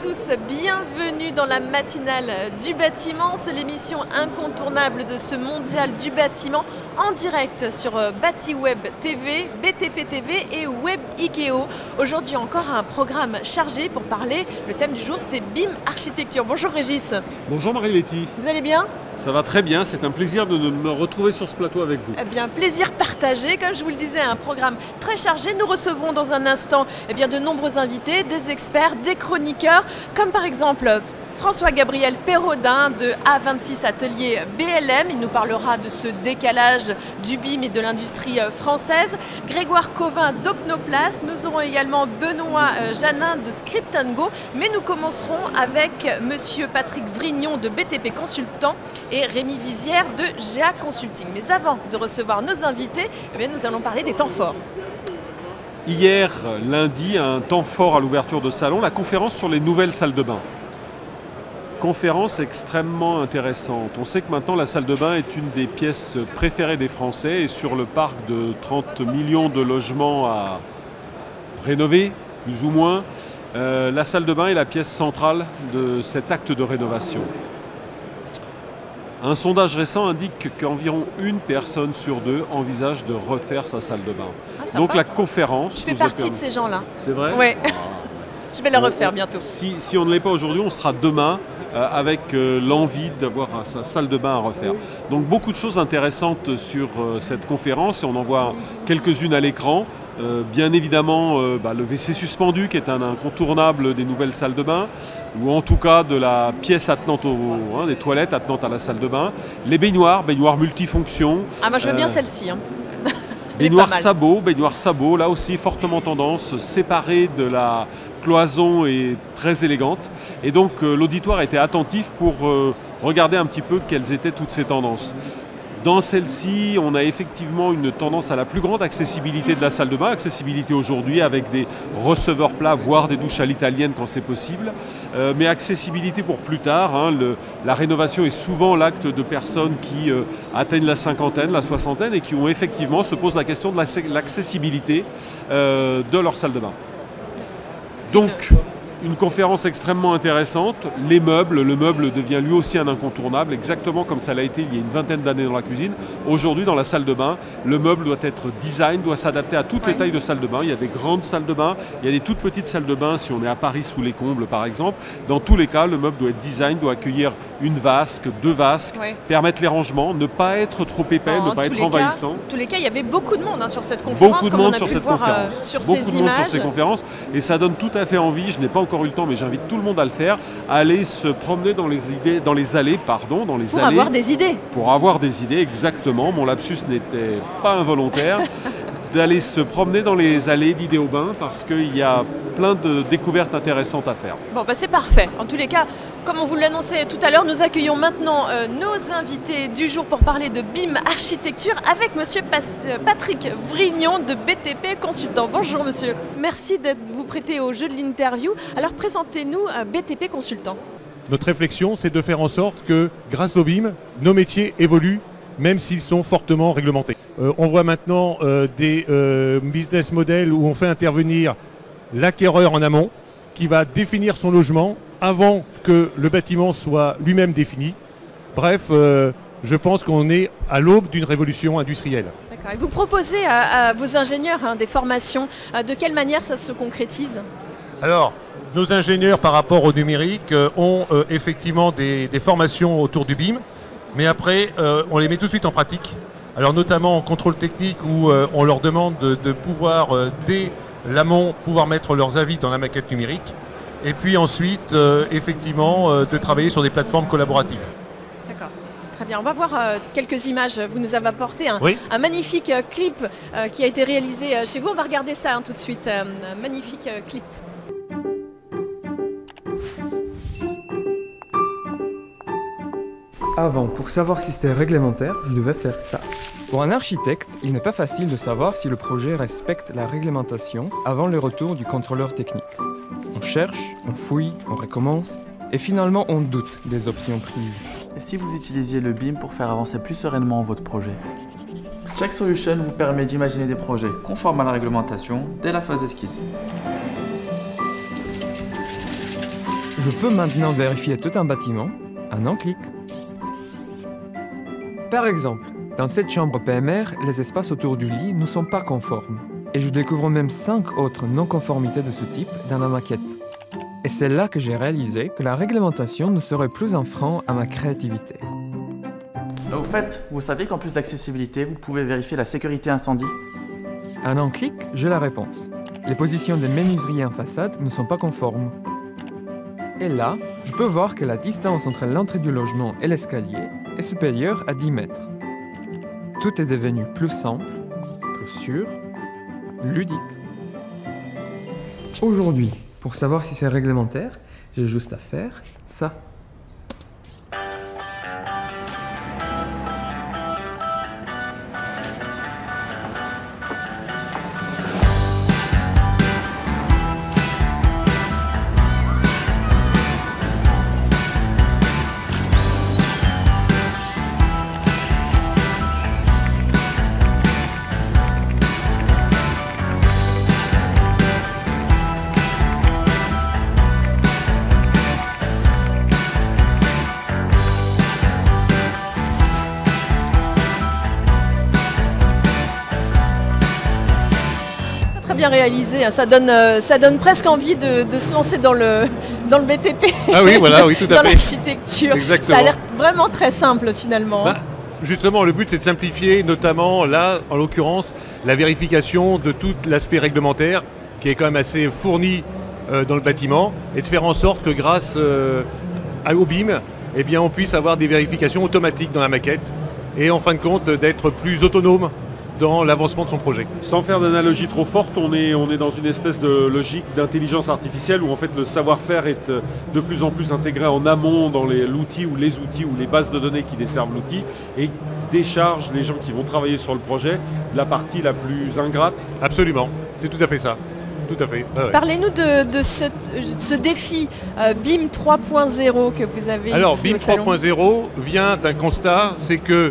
tous, bienvenue dans la matinale du bâtiment. C'est l'émission incontournable de ce mondial du bâtiment en direct sur BatiWeb TV, BTP TV et Web IKEO. Aujourd'hui encore un programme chargé pour parler, le thème du jour c'est BIM Architecture. Bonjour Régis. Bonjour Marie-Letty. Vous allez bien? Ça va très bien, c'est un plaisir de me retrouver sur ce plateau avec vous. Eh bien, plaisir partagé. Comme je vous le disais, un programme très chargé. Nous recevons dans un instant de nombreux invités, des experts, des chroniqueurs, comme par exemple François-Gabriel Perrodin de A26 Atelier BLM. Il nous parlera de ce décalage du BIM et de l'industrie française. Grégoire Covin d'Ocnoplast. Nous aurons également Benoît Janin de Script & Go. Mais nous commencerons avec monsieur Patrick Vrignon de BTP Consultant et Rémi Vizière de GA Consulting. Mais avant de recevoir nos invités, nous allons parler des temps forts. Hier, lundi, un temps fort à l'ouverture de salon, la conférence sur les nouvelles salles de bain. Conférence extrêmement intéressante. On sait que maintenant la salle de bain est une des pièces préférées des Français et sur le parc de 30 millions de logements à rénover, plus ou moins, la salle de bain est la pièce centrale de cet acte de rénovation. Un sondage récent indique qu'environ une personne sur deux envisage de refaire sa salle de bain. Donc la conférence... Je fais partie de ces gens-là. C'est vrai? Oui. Je vais la refaire bientôt. Si on ne l'est pas aujourd'hui, on sera demain avec l'envie d'avoir sa salle de bain à refaire. Donc beaucoup de choses intéressantes sur cette conférence et on en voit quelques-unes à l'écran. Bien évidemment le WC suspendu qui est un incontournable des nouvelles salles de bain ou en tout cas de la pièce attenante des toilettes attenantes à la salle de bain. Les baignoires multifonctions. Ah moi je veux bien celle-ci. Baignoire sabot, là aussi fortement tendance, séparée de la cloison et très élégante. Et donc l'auditoire était attentif pour regarder un petit peu quelles étaient toutes ces tendances. Dans celle-ci, on a effectivement une tendance à la plus grande accessibilité de la salle de bain. Accessibilité aujourd'hui avec des receveurs plats, voire des douches à l'italienne quand c'est possible. Mais accessibilité pour plus tard. La rénovation est souvent l'acte de personnes qui atteignent la cinquantaine, la soixantaine et qui ont effectivement se posent la question de l'accessibilité de leur salle de bain. Donc, une conférence extrêmement intéressante. Le meuble devient lui aussi un incontournable, exactement comme ça l'a été il y a une vingtaine d'années dans la cuisine. Aujourd'hui, dans la salle de bain, le meuble doit être design, doit s'adapter à toutes les tailles de salles de bain. Il y a des grandes salles de bain, il y a des toutes petites salles de bain si on est à Paris sous les combles par exemple. Dans tous les cas, le meuble doit être design, doit accueillir une vasque, deux vasques, permettre les rangements, ne pas être trop épais, ne pas être envahissant. En tous les cas, il y avait beaucoup de monde sur cette conférence. Beaucoup de monde sur cette conférence. Beaucoup de monde sur ces conférences. Et ça donne tout à fait envie, je n'ai pas encore eu le temps, mais j'invite tout le monde à le faire, à aller se promener dans les allées. Pour avoir des idées. Pour avoir des idées, exactement. Mon lapsus n'était pas involontaire. D'aller se promener dans les allées d'Idéaubin parce qu'il y a plein de découvertes intéressantes à faire. Bon, c'est parfait. En tous les cas, comme on vous l'annonçait tout à l'heure, nous accueillons maintenant nos invités du jour pour parler de BIM Architecture avec monsieur Patrick Vrignon de BTP Consultant. Bonjour monsieur. Merci de vous prêter au jeu de l'interview. Alors présentez-nous BTP Consultant. Notre réflexion, c'est de faire en sorte que grâce au BIM, nos métiers évoluent même s'ils sont fortement réglementés. On voit maintenant des business models où on fait intervenir l'acquéreur en amont qui va définir son logement avant que le bâtiment soit lui-même défini. Bref, je pense qu'on est à l'aube d'une révolution industrielle. D'accord. Et vous proposez à vos ingénieurs des formations. De quelle manière ça se concrétise ? Alors, nos ingénieurs par rapport au numérique ont effectivement des formations autour du BIM. Mais après, on les met tout de suite en pratique. Alors notamment en contrôle technique où on leur demande de pouvoir, dès l'amont, pouvoir mettre leurs avis dans la maquette numérique. Et puis ensuite, effectivement, de travailler sur des plateformes collaboratives. D'accord. Très bien. On va voir quelques images. Vous nous avez apporté un magnifique clip qui a été réalisé chez vous. On va regarder ça tout de suite. Un magnifique clip. Avant, pour savoir si c'était réglementaire, je devais faire ça. Pour un architecte, il n'est pas facile de savoir si le projet respecte la réglementation avant le retour du contrôleur technique. On cherche, on fouille, on recommence, et finalement on doute des options prises. Et si vous utilisiez le BIM pour faire avancer plus sereinement votre projet? Check Solution vous permet d'imaginer des projets conformes à la réglementation dès la phase esquisse. je peux maintenant vérifier tout un bâtiment en un clic. Par exemple, dans cette chambre PMR, les espaces autour du lit ne sont pas conformes. Et je découvre même 5 autres non-conformités de ce type dans la maquette. Et c'est là que j'ai réalisé que la réglementation ne serait plus un frein à ma créativité. Au fait, vous savez qu'en plus d'accessibilité, vous pouvez vérifier la sécurité incendie? En un clic, j'ai la réponse. Les positions des menuiseries en façade ne sont pas conformes. Et là, je peux voir que la distance entre l'entrée du logement et l'escalier est supérieure à 10 mètres. Tout est devenu plus simple, plus sûr, ludique. Aujourd'hui, pour savoir si c'est réglementaire, j'ai juste à faire ça. Bien réalisé, ça donne presque envie de se lancer dans le BTP. Ah oui, voilà, oui, tout à dans fait. l'architecture. Exactement. Ça a l'air vraiment très simple finalement. Justement, le but c'est de simplifier, notamment là, en l'occurrence, la vérification de tout l'aspect réglementaire qui est quand même assez fourni dans le bâtiment et de faire en sorte que grâce au BIM, eh bien, on puisse avoir des vérifications automatiques dans la maquette et en fin de compte d'être plus autonome dans l'avancement de son projet. Sans faire d'analogie trop forte, on est dans une espèce de logique d'intelligence artificielle où en fait le savoir-faire est de plus en plus intégré en amont dans l'outil ou les outils ou les bases de données qui desservent l'outil et décharge les gens qui vont travailler sur le projet de la partie la plus ingrate. Absolument, c'est tout à fait ça. Tout à fait. Ah ouais. Parlez-nous de ce défi BIM 3.0 que vous avez Alors, ici BIM au salon. 3.0 vient d'un constat, c'est que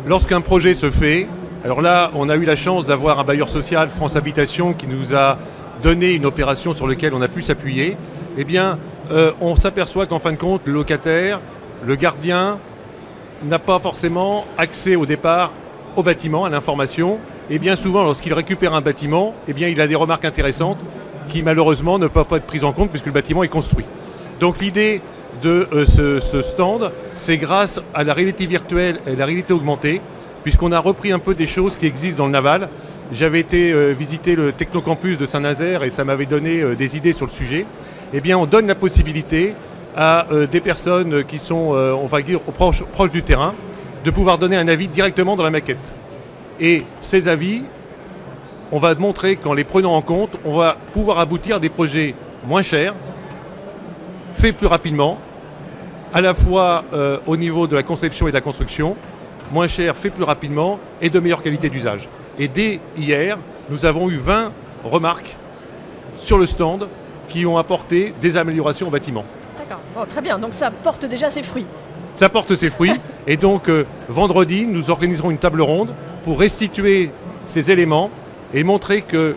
lorsqu'un projet se fait, alors là, on a eu la chance d'avoir un bailleur social, France Habitation, qui nous a donné une opération sur laquelle on a pu s'appuyer. Eh bien, on s'aperçoit qu'en fin de compte, le locataire, le gardien, n'a pas forcément accès au départ au bâtiment, à l'information. Et bien souvent, lorsqu'il récupère un bâtiment, eh bien, il a des remarques intéressantes qui malheureusement ne peuvent pas être prises en compte puisque le bâtiment est construit. Donc l'idée de ce stand, c'est grâce à la réalité virtuelle et la réalité augmentée, puisqu'on a repris un peu des choses qui existent dans le naval. J'avais été visiter le Technocampus de Saint-Nazaire et ça m'avait donné des idées sur le sujet. Eh bien, on donne la possibilité à des personnes qui sont, on va dire, proches du terrain, de pouvoir donner un avis directement dans la maquette. Et ces avis, on va montrer qu'en les prenant en compte, on va pouvoir aboutir à des projets moins chers, faits plus rapidement, à la fois au niveau de la conception et de la construction, moins cher, fait plus rapidement et de meilleure qualité d'usage. Et dès hier, nous avons eu 20 remarques sur le stand qui ont apporté des améliorations au bâtiment. D'accord, bon, très bien, donc ça porte déjà ses fruits. Ça porte ses fruits et donc vendredi, nous organiserons une table ronde pour restituer ces éléments et montrer que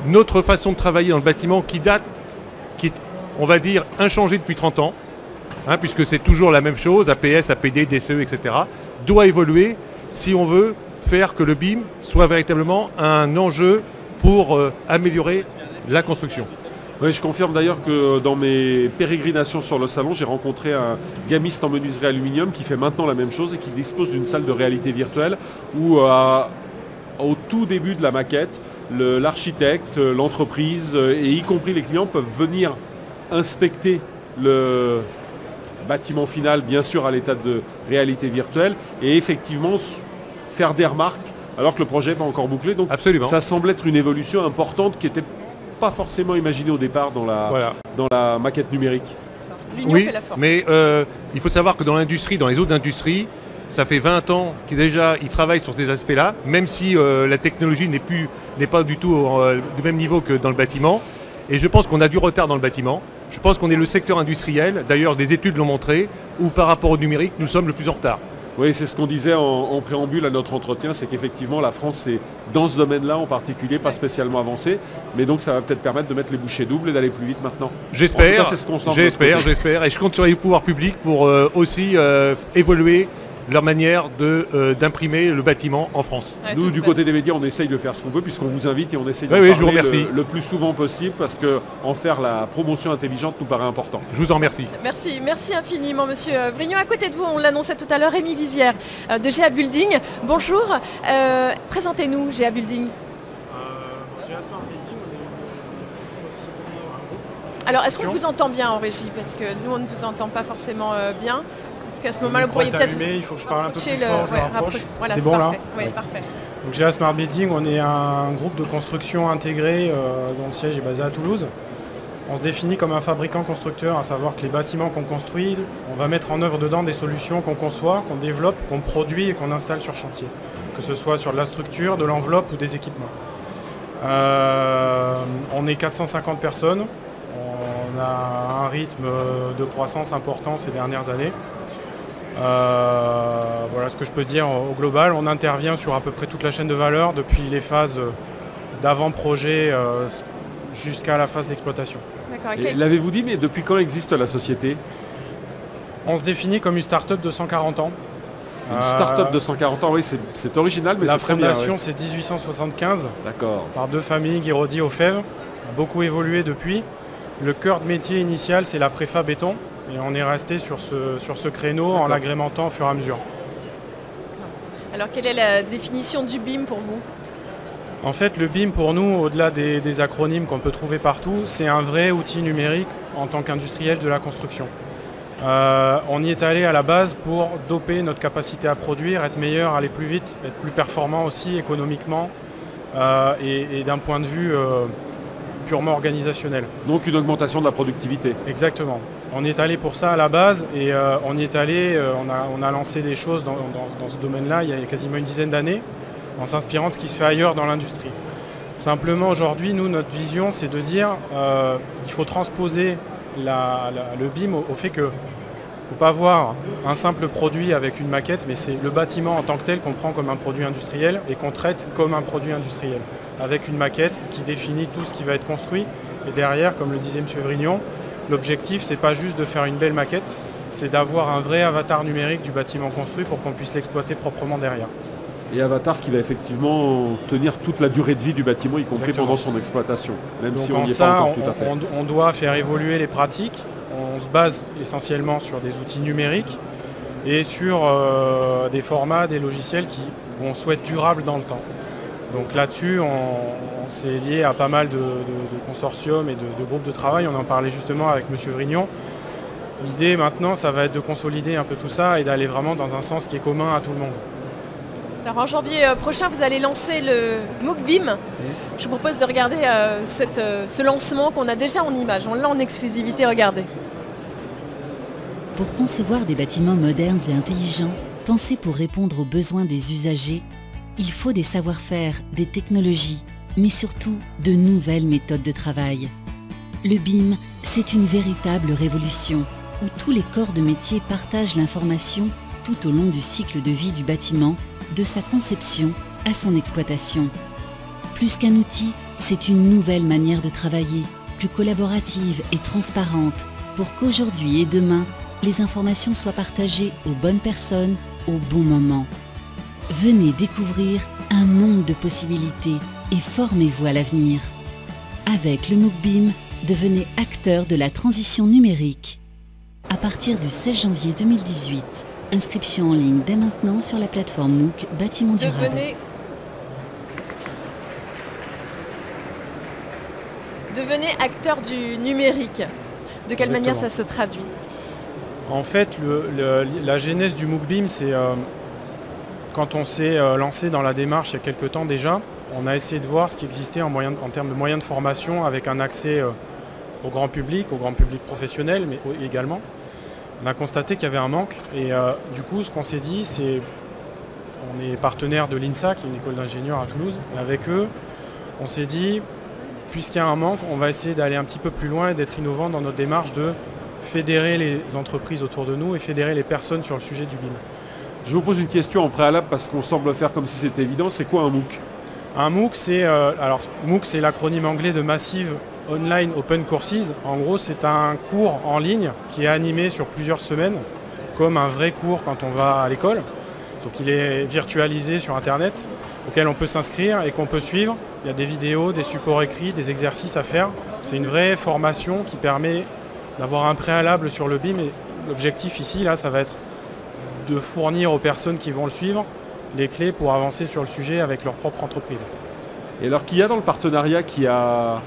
notre façon de travailler dans le bâtiment qui est, on va dire, inchangée depuis 30 ans, puisque c'est toujours la même chose, APS, APD, DCE, etc., doit évoluer si on veut faire que le BIM soit véritablement un enjeu pour améliorer la construction. Oui, je confirme d'ailleurs que dans mes pérégrinations sur le salon, j'ai rencontré un gamiste en menuiserie aluminium qui fait maintenant la même chose et qui dispose d'une salle de réalité virtuelle où au tout début de la maquette, l'architecte, l'entreprise et y compris les clients peuvent venir inspecter le bâtiment final, bien sûr à l'état de réalité virtuelle, et effectivement faire des remarques alors que le projet n'est pas encore bouclé. Donc absolument, ça semble être une évolution importante qui n'était pas forcément imaginée au départ dans la maquette numérique. L'union oui, fait la force. Mais il faut savoir que dans l'industrie, dans les autres industries, ça fait 20 ans qu'ils déjà ils travaillent sur ces aspects-là, même si la technologie n'est pas du tout du même niveau que dans le bâtiment. Et je pense qu'on a du retard dans le bâtiment. Je pense qu'on est le secteur industriel, d'ailleurs des études l'ont montré, où par rapport au numérique, nous sommes le plus en retard. Oui, c'est ce qu'on disait en préambule à notre entretien, c'est qu'effectivement la France c'est dans ce domaine-là en particulier pas spécialement avancé, mais donc ça va peut-être permettre de mettre les bouchées doubles et d'aller plus vite maintenant. J'espère, c'est ce qu'on sent. j'espère, et je compte sur les pouvoirs publics pour aussi évoluer leur manière d'imprimer le bâtiment en France. Ouais, Nous, du côté des médias, on essaye de faire ce qu'on peut puisqu'on vous invite et on essaye de je vous parler remercie. le plus souvent possible parce qu'en faire la promotion intelligente nous paraît important. Je vous en remercie. Merci infiniment Monsieur Vrignon. À côté de vous, on l'annonçait tout à l'heure, Rémi Vizière de GA Building. Bonjour, présentez-nous GA Building. GA Smart Building, on est une société, un groupe. Alors, est-ce qu'on vous entend bien en régie? Parce que nous, on ne vous entend pas forcément bien. Parce qu'à ce moment-là, vous pourriez peut-être... Il faut que je parle un peu plus fort, je me rapproche. Voilà, c'est bon parfait. là? Oui, parfait. Donc GA Smart Building, on est un groupe de construction intégré dont le siège est basé à Toulouse. On se définit comme un fabricant constructeur, à savoir que les bâtiments qu'on construit, on va mettre en œuvre dedans des solutions qu'on conçoit, qu'on développe, qu'on produit et qu'on installe sur chantier. Que ce soit sur de la structure, de l'enveloppe ou des équipements. On est 450 personnes. On a un rythme de croissance important ces dernières années. Voilà ce que je peux dire au global. On intervient sur à peu près toute la chaîne de valeur, depuis les phases d'avant-projet jusqu'à la phase d'exploitation. L'avez-vous dit, mais depuis quand existe la société? On se définit comme une start-up de 140 ans. Une start-up de 140 ans, oui, c'est original, mais c'est très bien. La fondation, c'est 1875, par deux familles, Guiraudy Aufèvre, a beaucoup évolué depuis. Le cœur de métier initial, c'est la préfa béton. Et on est resté sur ce créneau en l'agrémentant au fur et à mesure. Alors, quelle est la définition du BIM pour vous? En fait, le BIM, pour nous, au-delà des acronymes qu'on peut trouver partout, c'est un vrai outil numérique en tant qu'industriel de la construction. On y est allé à la base pour doper notre capacité à produire, être meilleur, aller plus vite, être plus performant aussi économiquement et d'un point de vue purement organisationnel. Donc une augmentation de la productivité. Exactement. On est allé pour ça à la base et on y est allé, on a lancé des choses dans ce domaine-là il y a quasiment une dizaine d'années en s'inspirant de ce qui se fait ailleurs dans l'industrie. Simplement aujourd'hui, nous, notre vision, c'est de dire qu'il faut transposer le BIM au fait que il ne faut pas voir un simple produit avec une maquette, mais c'est le bâtiment en tant que tel qu'on prend comme un produit industriel et qu'on traite comme un produit industriel, avec une maquette qui définit tout ce qui va être construit. Et derrière, comme le disait M. Vrignon, l'objectif, c'est pas juste de faire une belle maquette, c'est d'avoir un vrai avatar numérique du bâtiment construit pour qu'on puisse l'exploiter proprement derrière. Et avatar qui va effectivement tenir toute la durée de vie du bâtiment, y compris pendant son exploitation, même si on n'y est pas encore tout à fait. On doit faire évoluer les pratiques. On se base essentiellement sur des outils numériques et sur des formats, des logiciels qu'on souhaite durables dans le temps. Donc là-dessus, on s'est lié à pas mal de consortiums et de groupes de travail. On en parlait justement avec M. Vrignon. L'idée maintenant, ça va être de consolider un peu tout ça et d'aller vraiment dans un sens qui est commun à tout le monde. Alors en janvier prochain, vous allez lancer le MOOC BIM. Je vous propose de regarder ce lancement qu'on a déjà en images. On l'a en exclusivité, regardez. Pour concevoir des bâtiments modernes et intelligents, pensés pour répondre aux besoins des usagers, il faut des savoir-faire, des technologies, mais surtout de nouvelles méthodes de travail. Le BIM, c'est une véritable révolution où tous les corps de métier partagent l'information tout au long du cycle de vie du bâtiment, de sa conception à son exploitation. Plus qu'un outil, c'est une nouvelle manière de travailler, plus collaborative et transparente, pour qu'aujourd'hui et demain, les informations soient partagées aux bonnes personnes au bon moment. Venez découvrir un monde de possibilités et formez-vous à l'avenir. Avec le MOOC BIM, devenez acteur de la transition numérique. À partir du 16 janvier 2018, inscription en ligne dès maintenant sur la plateforme MOOC Bâtiment Durable. Devenez acteur du numérique. De quelle manière ça se traduit? En fait, la genèse du MOOC BIM, c'est quand on s'est lancé dans la démarche il y a quelques temps déjà, on a essayé de voir ce qui existait en termes de moyens de formation avec un accès au grand public professionnel, mais également. On a constaté qu'il y avait un manque et du coup, ce qu'on s'est dit, c'est on est partenaire de l'INSA, qui est une école d'ingénieurs à Toulouse, et avec eux, on s'est dit, puisqu'il y a un manque, on va essayer d'aller un petit peu plus loin et d'être innovant dans notre démarche de fédérer les entreprises autour de nous et fédérer les personnes sur le sujet du BIM. Je vous pose une question en préalable parce qu'on semble faire comme si c'était évident. C'est quoi un MOOC? Un MOOC, c'est l'acronyme anglais de Massive Online Open Courses. En gros, c'est un cours en ligne qui est animé sur plusieurs semaines, comme un vrai cours quand on va à l'école, sauf qu'il est virtualisé sur Internet, auquel on peut s'inscrire et qu'on peut suivre. Il y a des vidéos, des supports écrits, des exercices à faire. C'est une vraie formation qui permet d'avoir un préalable sur le BIM. Et l'objectif ici, là, ça va être de fournir aux personnes qui vont le suivre les clés pour avancer sur le sujet avec leur propre entreprise. Et alors qu'il y a dans le partenariat qui a...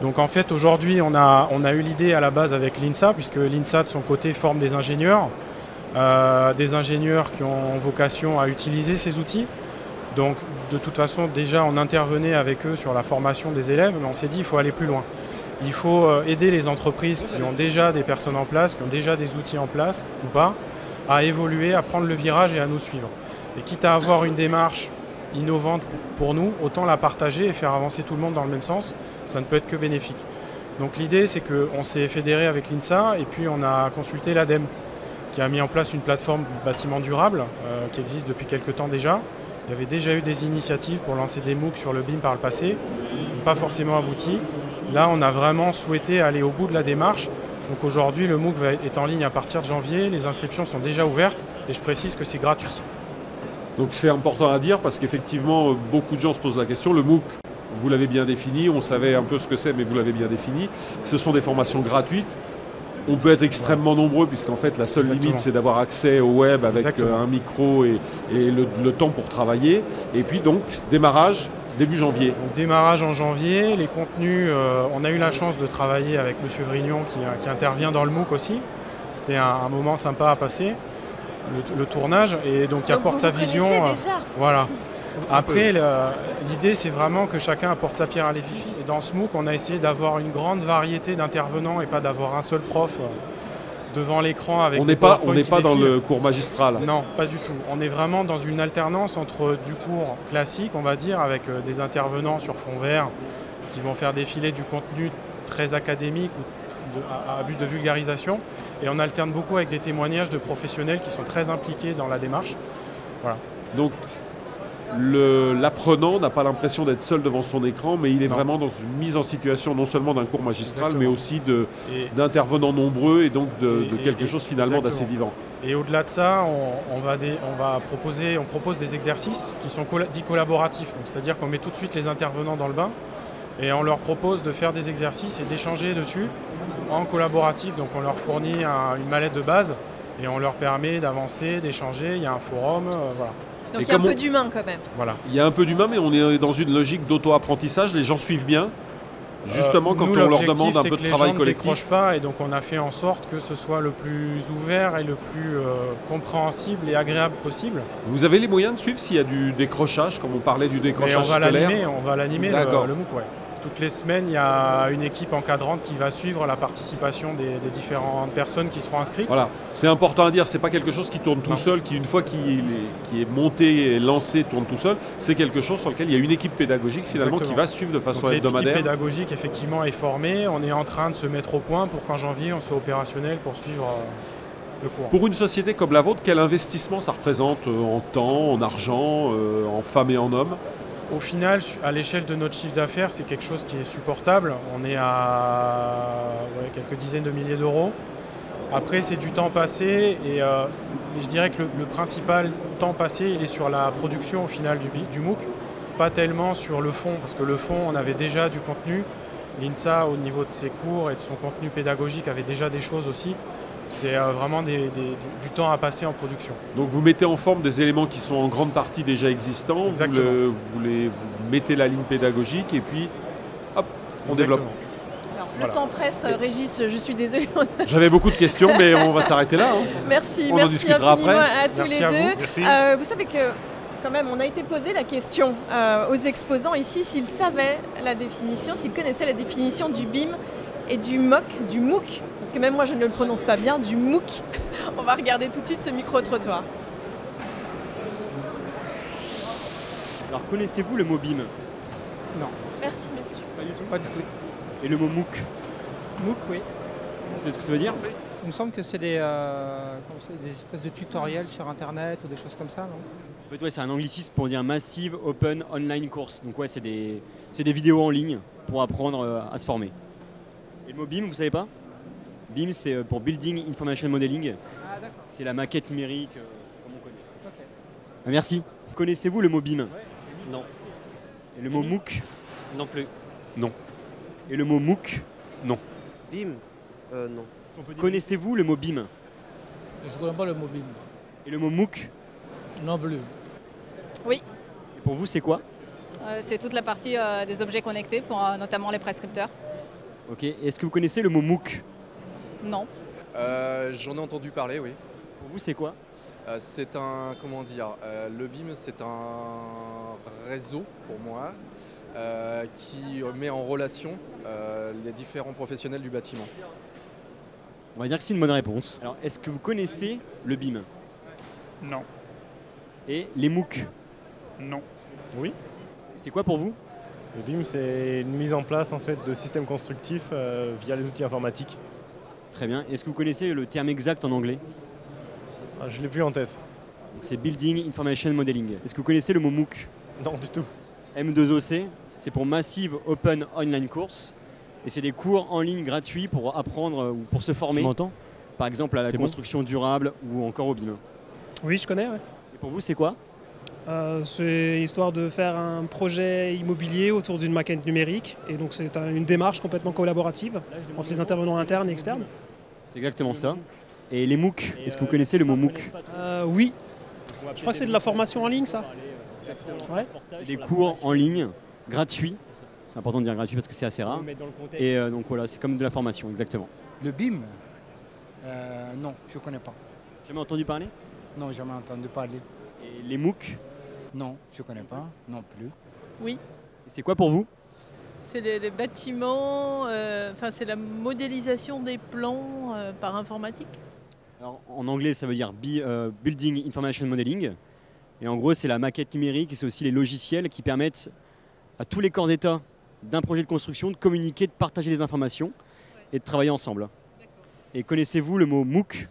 Donc en fait aujourd'hui on a eu l'idée à la base avec l'INSA, puisque l'INSA de son côté forme des ingénieurs qui ont vocation à utiliser ces outils. Donc de toute façon déjà on intervenait avec eux sur la formation des élèves, mais on s'est dit il faut aller plus loin. Il faut aider les entreprises qui ont déjà des personnes en place, qui ont déjà des outils en place ou pas, à évoluer, à prendre le virage et à nous suivre. Et quitte à avoir une démarche innovante pour nous, autant la partager et faire avancer tout le monde dans le même sens, ça ne peut être que bénéfique. Donc l'idée c'est qu'on s'est fédéré avec l'INSA et puis on a consulté l'ADEME qui a mis en place une plateforme bâtiment durable qui existe depuis quelques temps déjà. Il y avait déjà eu des initiatives pour lancer des MOOC sur le BIM par le passé, pas forcément abouti. Là on a vraiment souhaité aller au bout de la démarche. Donc aujourd'hui le MOOC est en ligne à partir de janvier, les inscriptions sont déjà ouvertes et je précise que c'est gratuit. Donc c'est important à dire parce qu'effectivement beaucoup de gens se posent la question. Le MOOC, vous l'avez bien défini, on savait un peu ce que c'est mais vous l'avez bien défini. Ce sont des formations gratuites. On peut être extrêmement nombreux puisqu'en fait la seule limite c'est d'avoir accès au web avec un micro et le temps pour travailler. Et puis donc démarrage début janvier. Donc démarrage en janvier, les contenus, on a eu la chance de travailler avec M. Vrignon qui intervient dans le MOOC aussi. C'était un moment sympa à passer. Le tournage et donc il apporte sa vision. Voilà. Après l'idée c'est vraiment que chacun apporte sa pierre à l'édifice. Et dans ce MOOC on a essayé d'avoir une grande variété d'intervenants et pas d'avoir un seul prof devant l'écran avec on n'est pas dans le cours magistral. Non, pas du tout. On est vraiment dans une alternance entre du cours classique on va dire avec des intervenants sur fond vert qui vont faire défiler du contenu très académique ou à but de vulgarisation. Et on alterne beaucoup avec des témoignages de professionnels qui sont très impliqués dans la démarche. Voilà. Donc l'apprenant n'a pas l'impression d'être seul devant son écran, mais il est vraiment dans une mise en situation non seulement d'un cours magistral, mais aussi d'intervenants nombreux et donc de quelque chose finalement d'assez vivant. Et au-delà de ça, on propose des exercices qui sont dits collaboratifs. C'est-à-dire qu'on met tout de suite les intervenants dans le bain et on leur propose de faire des exercices et d'échanger dessus en collaboratif. Donc on leur fournit une mallette de base et on leur permet d'avancer, d'échanger. Il y a un forum, voilà. Donc il y a un peu d'humain quand même. Voilà. Il y a un peu d'humain, mais on est dans une logique d'auto-apprentissage. Les gens suivent bien. Justement, quand on leur demande un peu de travail collectif. Les gens ne décrochent pas et donc on a fait en sorte que ce soit le plus ouvert et le plus compréhensible et agréable possible. Vous avez les moyens de suivre s'il y a du décrochage, comme on parlait du décrochage scolaire? On va l'animer le MOOC, ouais. Toutes les semaines, il y a une équipe encadrante qui va suivre la participation des différentes personnes qui seront inscrites. Voilà, c'est important à dire, c'est pas quelque chose qui tourne tout seul, qui une fois qui est monté et lancé tourne tout seul. C'est quelque chose sur lequel il y a une équipe pédagogique finalement qui va suivre de façon hebdomadaire. L'équipe pédagogique effectivement est formée, on est en train de se mettre au point pour qu'en janvier on soit opérationnel pour suivre le cours. Pour une société comme la vôtre, quel investissement ça représente en temps, en argent, en femmes et en hommes? Au final, à l'échelle de notre chiffre d'affaires, c'est quelque chose qui est supportable. On est à quelques dizaines de milliers d'euros. Après, c'est du temps passé et je dirais que le principal temps passé, il est sur la production au final du MOOC, pas tellement sur le fond, parce que le fond, on avait déjà du contenu. L'INSA, au niveau de ses cours et de son contenu pédagogique, avait déjà des choses aussi. C'est vraiment du temps à passer en production. Donc vous mettez en forme des éléments qui sont en grande partie déjà existants, vous mettez la ligne pédagogique et puis hop, on développe. Alors, le temps presse, Régis, je suis désolée. J'avais beaucoup de questions, mais on va s'arrêter là. Hein. Merci, on en discutera infiniment après. À tous les deux. Vous savez que quand même, on a été posé la question aux exposants ici s'ils savaient la définition, s'ils connaissaient la définition du BIM et du MOOC, parce que même moi je ne le prononce pas bien, du MOOC. On va regarder tout de suite ce micro-trottoir. Alors connaissez-vous le mot BIM? Non. Merci messieurs. Pas du tout. Pas du tout. Et le mot MOOC? MOOC, oui. Vous savez ce que ça veut dire? Il me semble que c'est des espèces de tutoriels sur Internet ou des choses comme ça, non? En fait, ouais, c'est un anglicisme pour dire Massive Open Online Course. Donc ouais, c'est des vidéos en ligne pour apprendre à se former. Et le mot BIM, vous savez pas? BIM, c'est pour Building Information Modeling. Ah, d'accord. C'est la maquette numérique comme on connaît. Ok. Merci. Connaissez-vous le mot BIM? Non. Et le mot MOOC? Non plus. Non. Et le mot MOOC? Non. BIM Non. Connaissez-vous le mot BIM? Je ne connais pas le mot BIM. Et le mot MOOC? Non plus. Oui. Et pour vous, c'est quoi? C'est toute la partie des objets connectés pour notamment les prescripteurs. Ok. Et est-ce que vous connaissez le mot MOOC? Non. J'en ai entendu parler, oui. Pour vous, c'est quoi? C'est un, comment dire, le BIM, c'est un réseau pour moi qui met en relation les différents professionnels du bâtiment. On va dire que c'est une bonne réponse. Alors, est-ce que vous connaissez le BIM? Non. Et les MOOC? Non. Oui. C'est quoi pour vous? Le BIM, c'est une mise en place en fait, de systèmes constructifs via les outils informatiques. Très bien. Est-ce que vous connaissez le terme exact en anglais? Je ne l'ai plus en tête. C'est Building Information Modeling. Est-ce que vous connaissez le mot MOOC? Non, du tout. M2OC, c'est pour Massive Open Online Course. Et c'est des cours en ligne gratuits pour apprendre ou pour se former. Tu m'entends? Par exemple à la construction durable ou encore au BIM. Oui, je connais. Ouais. Et pour vous, c'est quoi? C'est histoire de faire un projet immobilier autour d'une maquette numérique. Et donc c'est une démarche complètement collaborative entre les intervenants internes et externes. C'est exactement ça. Et les MOOC, est-ce que vous connaissez le mot MOOC? Oui. Je crois que c'est de la formation en ligne, ça. Ouais. C'est des cours en ligne, gratuits. C'est important de dire gratuit parce que c'est assez rare. Et donc voilà, c'est comme de la formation, exactement. Le BIM non, je ne connais pas. Jamais entendu parler? Non, jamais entendu parler. Et les MOOC? Non, je ne connais pas, non plus. Oui. Et c'est quoi pour vous? C'est les bâtiments, c'est la modélisation des plans par informatique. Alors, en anglais, ça veut dire Building Information Modeling. Et en gros, c'est la maquette numérique et c'est aussi les logiciels qui permettent à tous les corps d'État d'un projet de construction de communiquer, de partager des informations et de travailler ensemble. Et connaissez-vous le mot MOOC?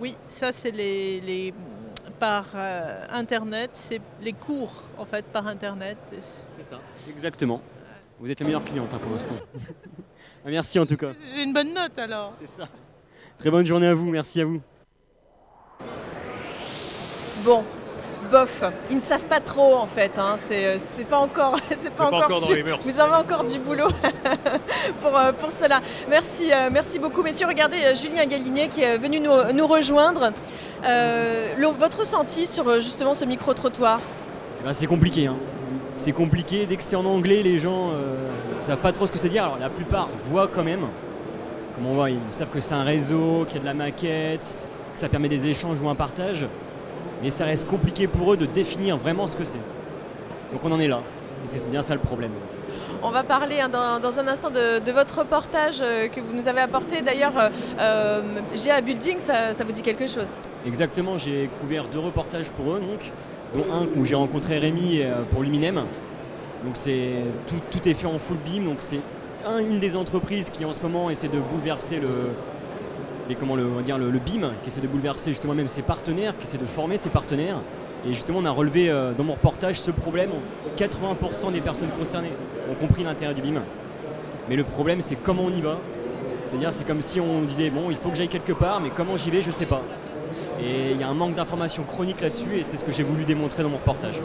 Oui, ça c'est par Internet, c'est les cours en fait par Internet. C'est ça, exactement. Vous êtes la meilleure cliente pour l'instant. Merci en tout cas. J'ai une bonne note alors. C'est ça. Très bonne journée à vous, merci à vous. Bon, bof, ils ne savent pas trop en fait, hein. C'est pas encore, c'est pas encore sûr. Vous avez encore du boulot pour cela. Merci beaucoup messieurs. Regardez Julien Galinier qui est venu nous rejoindre. Votre ressenti sur justement ce micro-trottoir? C'est compliqué. Hein. C'est compliqué, dès que c'est en anglais, les gens ne savent pas trop ce que c'est dire. Alors la plupart voient quand même. Comme on voit, ils savent que c'est un réseau, qu'il y a de la maquette, que ça permet des échanges ou un partage. Mais ça reste compliqué pour eux de définir vraiment ce que c'est. Donc on en est là. Et c'est bien ça le problème. On va parler dans un instant de votre reportage que vous nous avez apporté. D'ailleurs, GA Building, ça vous dit quelque chose? Exactement, j'ai couvert 2 reportages pour eux, donc, dont un où j'ai rencontré Rémi pour Luminem. Donc tout est fait en full BIM, donc c'est une des entreprises qui en ce moment essaie de bouleverser le BIM, qui essaie de bouleverser justement même ses partenaires, qui essaie de former ses partenaires. Et justement, on a relevé dans mon reportage ce problème. 80% des personnes concernées ont compris l'intérêt du BIM. Mais le problème, c'est comment on y va. C'est-à-dire, c'est comme si on disait, bon, il faut que j'aille quelque part, mais comment j'y vais, je ne sais pas. Et il y a un manque d'informations chroniques là-dessus, et c'est ce que j'ai voulu démontrer dans mon reportage.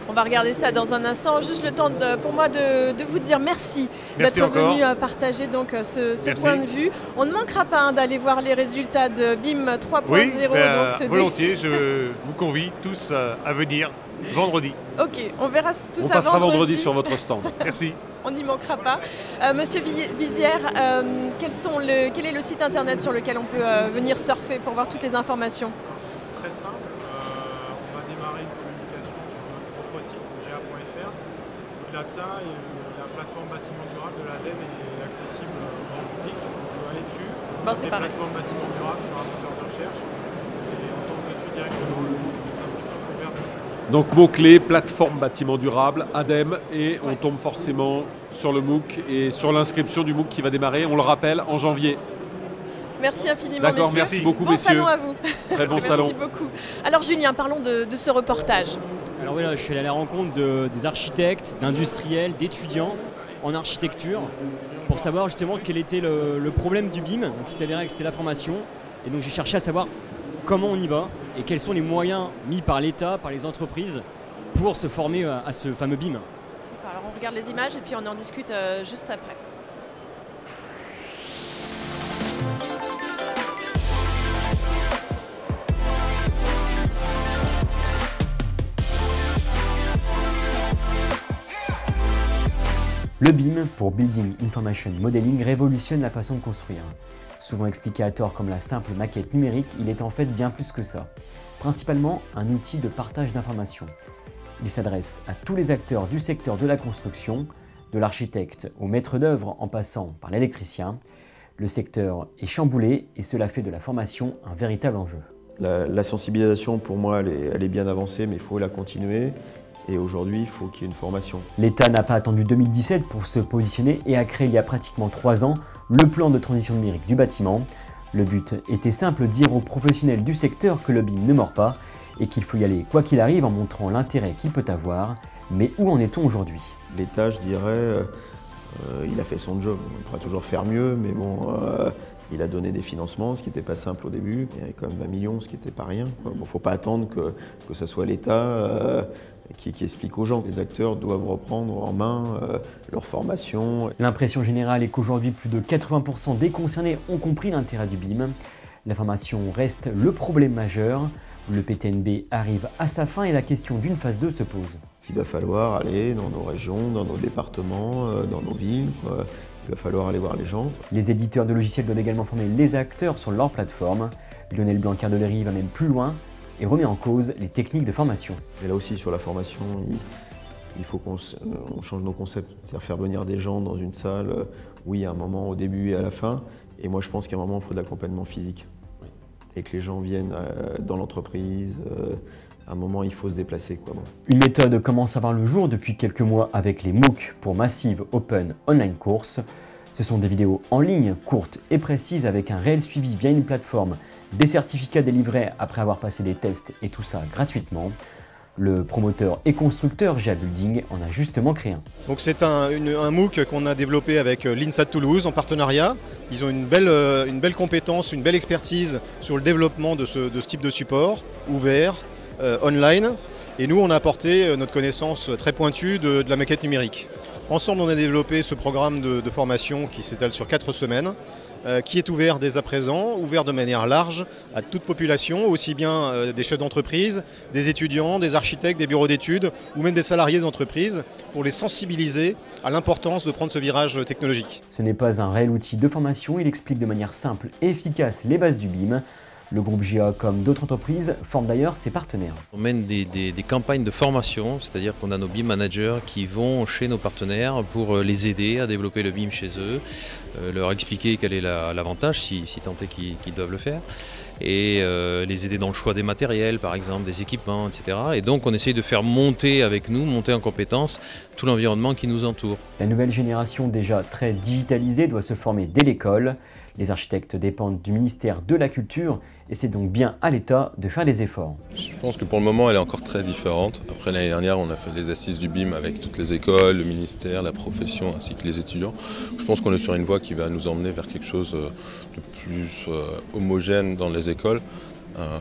On va regarder ça dans un instant. Juste le temps pour moi de vous dire merci d'être venu partager donc, ce point de vue. On ne manquera pas d'aller voir les résultats de BIM 3.0. Oui, volontiers, je vous convie tous à venir vendredi. Ok, on verra tout ça vendredi. On passera vendredi sur votre stand. Merci. On n'y manquera pas. Monsieur Vizière, quel est le site internet sur lequel on peut venir surfer pour voir toutes les informations? Très simple. On va démarrer une communication sur notre propre site, ga.fr. Au-delà de ça, la plateforme bâtiment durable de l'ADEME est accessible au grand public. On peut aller dessus. Bon, c'est pareil. Plateforme bâtiment durable sur un moteur de recherche. Et on tombe dessus directement. Les inscriptions sont ouvertes dessus. Donc mots-clés, plateforme bâtiment durable, ADEME, et on tombe forcément sur le MOOC et sur l'inscription du MOOC qui va démarrer, on le rappelle, en janvier. Merci infiniment, D'accord, messieurs. merci beaucoup, bon messieurs. Salon à vous. Très bon salon. Merci beaucoup. Alors Julien, parlons de ce reportage. Alors oui, là, je suis allé à la rencontre des architectes, d'industriels, d'étudiants en architecture pour savoir justement quel était le problème du BIM. Donc c'était la formation. Et donc j'ai cherché à savoir comment on y va et quels sont les moyens mis par l'État, par les entreprises pour se former à ce fameux BIM. Alors on regarde les images et puis on en discute juste après. Le BIM, pour Building Information Modeling, révolutionne la façon de construire. Souvent expliqué à tort comme la simple maquette numérique, il est en fait bien plus que ça. Principalement un outil de partage d'informations. Il s'adresse à tous les acteurs du secteur de la construction, de l'architecte au maître d'œuvre en passant par l'électricien. Le secteur est chamboulé et cela fait de la formation un véritable enjeu. La sensibilisation, pour moi, elle est bien avancée, mais il faut la continuer. Et aujourd'hui, il faut qu'il y ait une formation. L'État n'a pas attendu 2017 pour se positionner et a créé il y a pratiquement 3 ans le plan de transition numérique du bâtiment. Le but était simple, dire aux professionnels du secteur que le BIM ne mord pas et qu'il faut y aller quoi qu'il arrive en montrant l'intérêt qu'il peut avoir. Mais où en est-on aujourd'hui? L'État, je dirais, il a fait son job. On pourra toujours faire mieux, mais bon, il a donné des financements, ce qui n'était pas simple au début. Il y avait quand même 20 millions, ce qui n'était pas rien. Il ne faut pas attendre que ce soit l'État qui explique aux gens. Les acteurs doivent reprendre en main leur formation. L'impression générale est qu'aujourd'hui, plus de 80% des concernés ont compris l'intérêt du BIM. La formation reste le problème majeur. Le PTNB arrive à sa fin et la question d'une phase 2 se pose. Il va falloir aller dans nos régions, dans nos départements, dans nos villes. Il va falloir aller voir les gens. Les éditeurs de logiciels doivent également former les acteurs sur leur plateforme. Lionel Blanquer-Delery va même plus loin et remet en cause les techniques de formation. Et là aussi, sur la formation, il faut qu'on change nos concepts. C'est-à-dire faire venir des gens dans une salle, oui, à un moment au début et à la fin. Et moi, je pense qu'à un moment, il faut de l'accompagnement physique. Et que les gens viennent dans l'entreprise. À un moment, il faut se déplacer, quoi. Bon. Une méthode commence à voir le jour depuis quelques mois avec les MOOC pour Massive Open Online Course. Ce sont des vidéos en ligne, courtes et précises avec un réel suivi via une plateforme, des certificats délivrés après avoir passé des tests et tout ça gratuitement. Le promoteur et constructeur GA Building en a justement créé un. Donc c'est un MOOC qu'on a développé avec l'INSA de Toulouse en partenariat. Ils ont une belle compétence, une belle expertise sur le développement de ce type de support ouvert, online. Et nous, on a apporté notre connaissance très pointue de la maquette numérique. Ensemble, on a développé ce programme de formation qui s'étale sur 4 semaines, qui est ouvert dès à présent, ouvert de manière large à toute population, aussi bien des chefs d'entreprise, des étudiants, des architectes, des bureaux d'études ou même des salariés d'entreprise pour les sensibiliser à l'importance de prendre ce virage technologique. Ce n'est pas un réel outil de formation, il explique de manière simple et efficace les bases du BIM. Le groupe GA, comme d'autres entreprises, forme d'ailleurs ses partenaires. On mène des campagnes de formation, c'est-à-dire qu'on a nos BIM managers qui vont chez nos partenaires pour les aider à développer le BIM chez eux, leur expliquer quel est l'avantage, si tant est qu'ils doivent le faire, et les aider dans le choix des matériels, par exemple, des équipements, etc. Et donc on essaye de faire monter avec nous, monter en compétence, tout l'environnement qui nous entoure. La nouvelle génération, déjà très digitalisée, doit se former dès l'école. Les architectes dépendent du ministère de la Culture et c'est donc bien à l'État de faire des efforts. Je pense que pour le moment elle est encore très différente. Après l'année dernière on a fait les assises du BIM avec toutes les écoles, le ministère, la profession ainsi que les étudiants. Je pense qu'on est sur une voie qui va nous emmener vers quelque chose de plus homogène dans les écoles.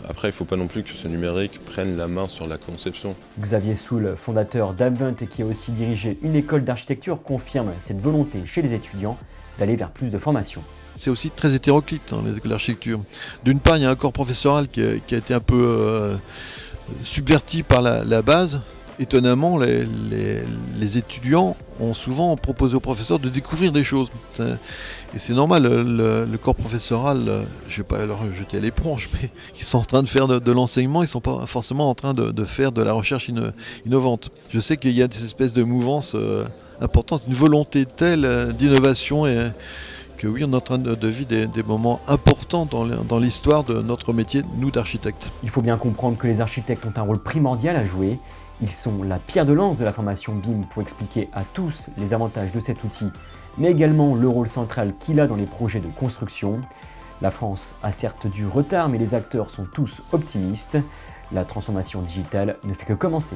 Après, il ne faut pas non plus que ce numérique prenne la main sur la conception. Xavier Soul, fondateur d'Abvent et qui a aussi dirigé une école d'architecture, confirme cette volonté chez les étudiants d'aller vers plus de formation. C'est aussi très hétéroclite dans les écoles d'architecture. D'une part, il y a un corps professoral qui a été un peu subverti par la base. Étonnamment, les étudiants ont souvent proposé aux professeurs de découvrir des choses. Et c'est normal, le corps professoral, je ne vais pas leur jeter à l'éponge, mais ils sont en train de faire de l'enseignement, ils ne sont pas forcément en train de faire de la recherche innovante. Je sais qu'il y a des espèces de mouvances importantes, une volonté telle d'innovation et que oui, on est en train de vivre des moments importants dans l'histoire de notre métier, nous d'architectes. Il faut bien comprendre que les architectes ont un rôle primordial à jouer. Ils sont la pierre de lance de la formation BIM pour expliquer à tous les avantages de cet outil, mais également le rôle central qu'il a dans les projets de construction. La France a certes du retard, mais les acteurs sont tous optimistes. La transformation digitale ne fait que commencer.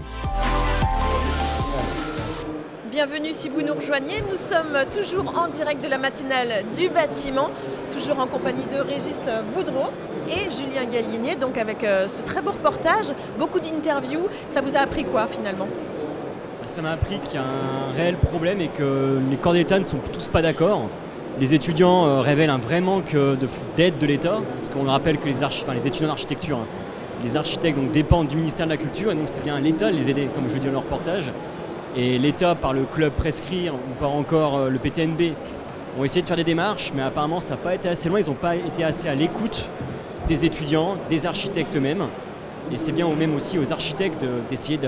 Bienvenue si vous nous rejoignez, nous sommes toujours en direct de la matinale du bâtiment, toujours en compagnie de Régis Boudreau et Julien Gallienier, donc avec ce très beau reportage, beaucoup d'interviews. Ça vous a appris quoi finalement? Ça m'a appris qu'il y a un réel problème et que les corps d'État ne sont tous pas d'accord. Les étudiants révèlent un vrai manque d'aide de l'État, parce qu'on rappelle que les étudiants d'architecture, les architectes donc, dépendent du ministère de la Culture, et donc c'est bien à l'État de les aider, comme je le dis dans le reportage. Et l'État, par le club Prescrire ou par encore le PTNB, ont essayé de faire des démarches, mais apparemment ça n'a pas été assez loin, ils n'ont pas été assez à l'écoute des étudiants, des architectes eux-mêmes. Et c'est bien même aussi aux architectes d'essayer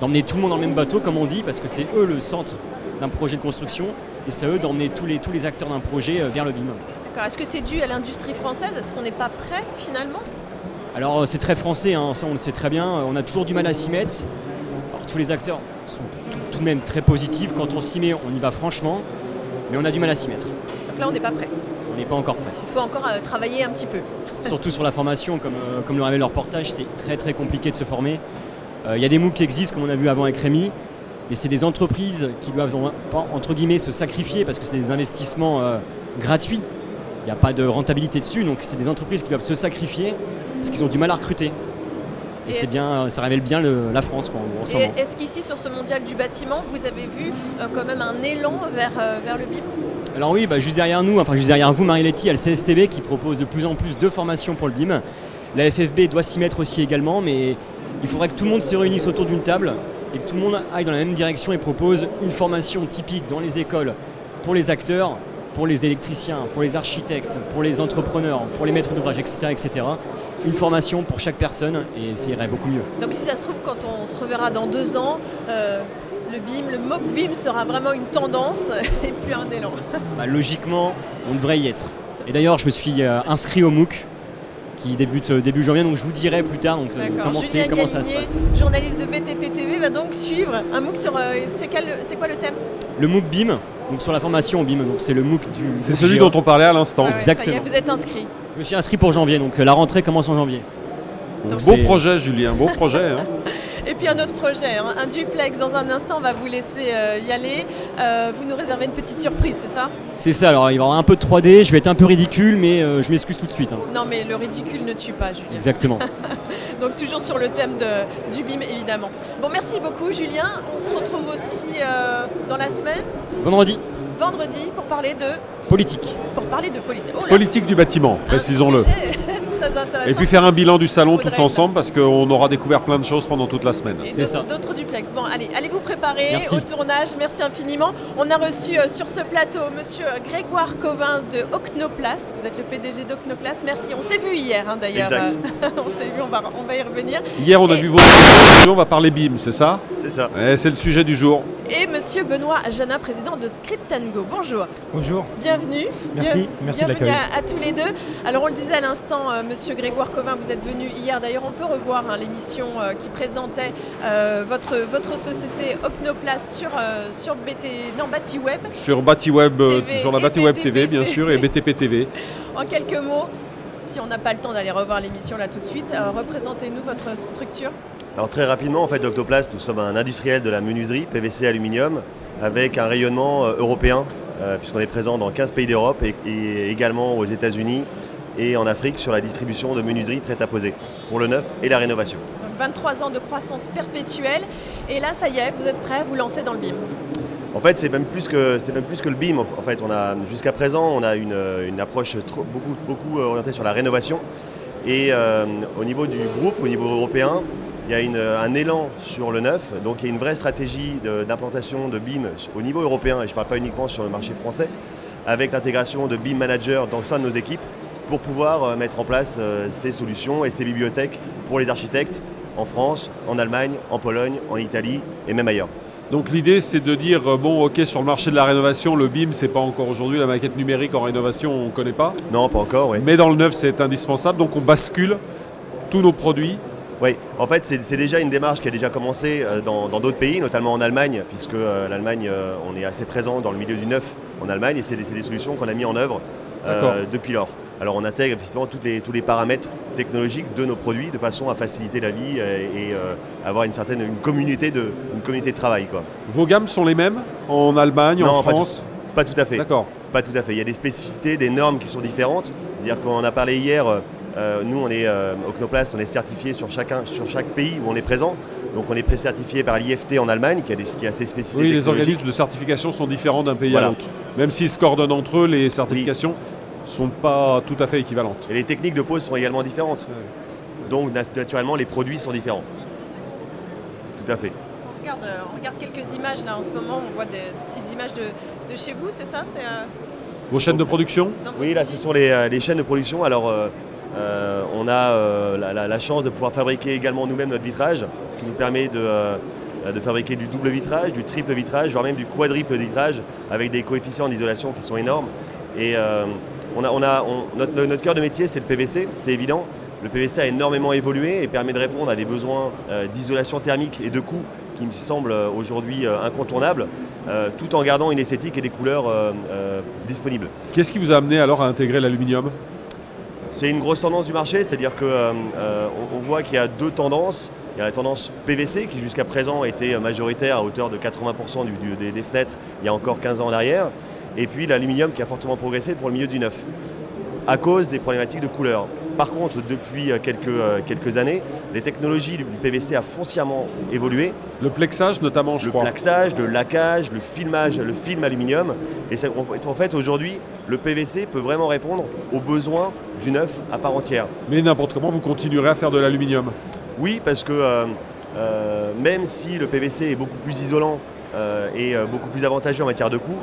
d'emmener tout le monde dans le même bateau, comme on dit, parce que c'est eux le centre d'un projet de construction, et c'est à eux d'emmener tous les acteurs d'un projet vers le BIM. D'accord. Est-ce que c'est dû à l'industrie française? Est-ce qu'on n'est pas prêt finalement? Alors c'est très français, hein, ça on le sait très bien, on a toujours du mal à s'y mettre. Alors, tous les acteurs sont tout de même très positifs, quand on s'y met on y va franchement, mais on a du mal à s'y mettre. Donc là on n'est pas prêt? On n'est pas encore prêt. Il faut encore travailler un petit peu. Surtout sur la formation, comme le révèle le reportage, c'est très compliqué de se former. Il y a des MOOC qui existent, comme on a vu avant avec Rémi, mais c'est des entreprises qui doivent, entre guillemets, se sacrifier parce que c'est des investissements gratuits. Il n'y a pas de rentabilité dessus, donc c'est des entreprises qui doivent se sacrifier parce qu'ils ont du mal à recruter. Et c'est bien, ça révèle bien la France en ce moment. Est-ce qu'ici, sur ce mondial du bâtiment, vous avez vu quand même un élan vers le BIM? Alors oui, juste derrière nous, juste derrière vous, Marie-Letty, il y a le CSTB qui propose de plus en plus de formations pour le BIM. La FFB doit s'y mettre aussi également, mais il faudrait que tout le monde se réunisse autour d'une table et que tout le monde aille dans la même direction et propose une formation typique dans les écoles pour les acteurs, pour les électriciens, pour les architectes, pour les entrepreneurs, pour les maîtres d'ouvrage, etc. Une formation pour chaque personne et ça irait beaucoup mieux. Donc si ça se trouve, quand on se reverra dans 2 ans, le BIM, le MOOC BIM sera vraiment une tendance et plus un élan. Logiquement, on devrait y être. Et d'ailleurs, je me suis inscrit au MOOC qui débute début janvier, donc je vous dirai plus tard comment ça se passe. Journaliste de BTP TV, va donc suivre un MOOC sur... c'est quoi le thème? Le MOOC BIM, donc sur la formation au BIM, donc c'est le MOOC du... C'est celui dont on parlait à l'instant. Exactement. Ça y est, vous êtes inscrit. Je me suis inscrit pour janvier, donc la rentrée commence en janvier. Beau projet, Julien, beau projet. Hein. Et puis un autre projet, un duplex. Dans un instant, on va vous laisser y aller. Vous nous réservez une petite surprise, c'est ça? C'est ça, alors il va y avoir un peu de 3D, je vais être un peu ridicule, mais je m'excuse tout de suite. Hein. Non, mais le ridicule ne tue pas, Julien. Exactement. Donc toujours sur le thème du BIM, évidemment. Bon, merci beaucoup, Julien. On se retrouve aussi dans la semaine. Vendredi, pour parler de... politique. Pour parler de politique. Oh là, Politique du bâtiment, précisons-le. Très intéressant. Et puis faire un bilan du salon tous ensemble parce qu'on aura découvert plein de choses pendant toute la semaine. Et d'autres duplex. Bon, allez vous préparer Merci. au tournage. Merci infiniment. On a reçu sur ce plateau monsieur Grégoire Covin de Ocnoplast. Vous êtes le PDG d'Ocnoplast. Merci. On s'est vu hier d'ailleurs. Exact. On s'est vu, on va y revenir. Hier, on a vu votre vidéo, on va parler BIM, c'est ça? C'est ça. C'est le sujet du jour. Et monsieur Benoît Janin, président de Script & Go. Bonjour. Bonjour. Bienvenue. Merci de l'accueil. Bienvenue à tous les deux. Alors on le disait à l'instant, monsieur Grégoire Covin, vous êtes venu hier. D'ailleurs, on peut revoir l'émission qui présentait votre société Ocnoplast sur Batiweb. Sur Batiweb, TV, sur la Batiweb TV, bien sûr, et BTP TV. En quelques mots, si on n'a pas le temps d'aller revoir l'émission là tout de suite, représentez-nous votre structure. Alors très rapidement, en fait, Octoplast, nous sommes un industriel de la menuiserie, PVC, aluminium, avec un rayonnement européen, puisqu'on est présent dans 15 pays d'Europe et également aux États-Unis et en Afrique sur la distribution de menuiserie prête à poser, pour le neuf et la rénovation. Donc 23 ans de croissance perpétuelle, et là, ça y est, vous êtes prêts à vous lancer dans le BIM. En fait, c'est même plus que le BIM. En fait, jusqu'à présent, on a une approche beaucoup orientée sur la rénovation. Et au niveau du groupe, au niveau européen, il y a un élan sur le neuf. Donc il y a une vraie stratégie d'implantation de BIM au niveau européen, et je ne parle pas uniquement sur le marché français, avec l'intégration de BIM Manager dans le sein de nos équipes pour pouvoir mettre en place ces solutions et ces bibliothèques pour les architectes en France, en Allemagne, en Pologne, en Italie et même ailleurs. Donc l'idée, c'est de dire, bon, ok, sur le marché de la rénovation, le BIM, c'est pas encore aujourd'hui, la maquette numérique en rénovation, on ne connaît pas. Non, pas encore, oui. Mais dans le neuf, c'est indispensable, donc on bascule tous nos produits. Oui, en fait, c'est déjà une démarche qui a déjà commencé dans d'autres pays, notamment en Allemagne, puisque l'Allemagne, on est assez présent dans le milieu du neuf en Allemagne, et c'est des solutions qu'on a mis en œuvre depuis lors. Alors on intègre effectivement tous les paramètres technologiques de nos produits de façon à faciliter la vie et avoir une communauté de travail, quoi. Vos gammes sont les mêmes en Allemagne, en France? Pas tout à fait. D'accord. Pas tout à fait. Il y a des spécificités, des normes qui sont différentes. C'est-à-dire qu'on a parlé hier, nous on est Ocnoplast, on est certifié sur chaque pays où on est présent. Donc on est pré-certifié par l'IFT en Allemagne, qui a ses spécificités. Oui, les organismes de certification sont différents d'un pays à l'autre. Même s'ils se coordonnent entre eux, les certifications ne sont pas tout à fait équivalentes. Et les techniques de pose sont également différentes. Donc naturellement, les produits sont différents. Tout à fait. On regarde quelques images là en ce moment, on voit des petites images de chez vous, c'est ça? Vos chaînes de production? Oui, là ce sont les chaînes de production. Alors on a la chance de pouvoir fabriquer également nous-mêmes notre vitrage, ce qui nous permet de fabriquer du double vitrage, du triple vitrage, voire même du quadruple vitrage, avec des coefficients d'isolation qui sont énormes. Et notre cœur de métier, c'est le PVC, c'est évident. Le PVC a énormément évolué et permet de répondre à des besoins d'isolation thermique et de coût qui me semblent aujourd'hui incontournables, tout en gardant une esthétique et des couleurs disponibles. Qu'est-ce qui vous a amené alors à intégrer l'aluminium? C'est une grosse tendance du marché, c'est-à-dire qu'on voit qu'il y a deux tendances. Il y a la tendance PVC qui jusqu'à présent était majoritaire à hauteur de 80% des fenêtres il y a encore 15 ans en arrière. Et puis l'aluminium qui a fortement progressé pour le milieu du neuf, à cause des problématiques de couleur. Par contre, depuis quelques années, les technologies du PVC a foncièrement évolué. Le plexage notamment, je crois. Le plexage, le laquage, le filmage, le film aluminium. Et en fait, aujourd'hui, le PVC peut vraiment répondre aux besoins du neuf à part entière. Mais n'importe comment, vous continuerez à faire de l'aluminium? Oui, parce que même si le PVC est beaucoup plus isolant et beaucoup plus avantageux en matière de coût,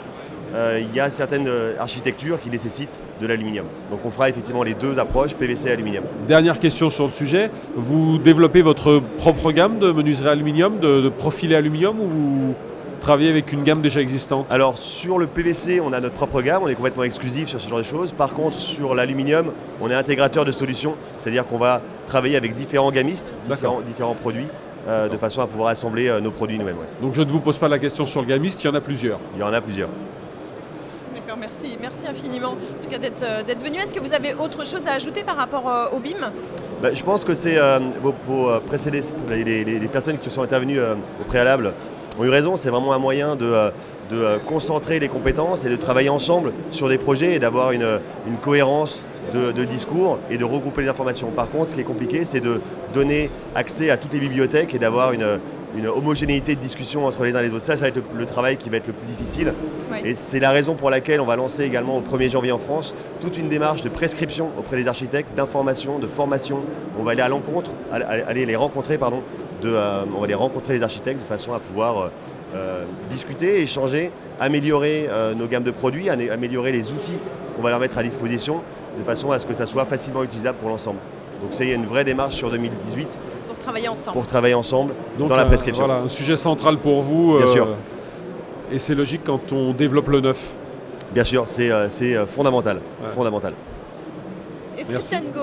il y a certaines architectures qui nécessitent de l'aluminium. Donc on fera effectivement les deux approches, PVC et aluminium. Dernière question sur le sujet, vous développez votre propre gamme de menuiserie aluminium, de profilés aluminium, ou vous travaillez avec une gamme déjà existante? Alors sur le PVC, on a notre propre gamme, on est complètement exclusif sur ce genre de choses. Par contre, sur l'aluminium, on est intégrateur de solutions, c'est-à-dire qu'on va travailler avec différents gammistes, différents produits, de façon à pouvoir assembler nos produits nous-mêmes. Ouais. Donc je ne vous pose pas la question sur le gamiste, il y en a plusieurs? Il y en a plusieurs. D'accord, merci infiniment en tout cas d'être venu. Est-ce que vous avez autre chose à ajouter par rapport au BIM? Je pense que c'est les personnes qui sont intervenues au préalable ont eu raison, c'est vraiment un moyen de concentrer les compétences et de travailler ensemble sur des projets et d'avoir une cohérence de discours et de regrouper les informations. Par contre, ce qui est compliqué, c'est de donner accès à toutes les bibliothèques et d'avoir une homogénéité de discussion entre les uns et les autres. Ça va être le travail qui va être le plus difficile. Oui. Et c'est la raison pour laquelle on va lancer également au 1er janvier en France toute une démarche de prescription auprès des architectes, d'information, de formation. On va aller à l'encontre, aller les rencontrer, on va les rencontrer les architectes de façon à pouvoir discuter, échanger, améliorer nos gammes de produits, améliorer les outils qu'on va leur mettre à disposition de façon à ce que ça soit facilement utilisable pour l'ensemble. Donc c'est une vraie démarche sur 2018. Pour travailler ensemble donc, dans la prescription. Voilà, un sujet central pour vous. Bien sûr. Et c'est logique quand on développe le neuf. Bien sûr, c'est fondamental. Ouais. Fondamental. Et Script & Go,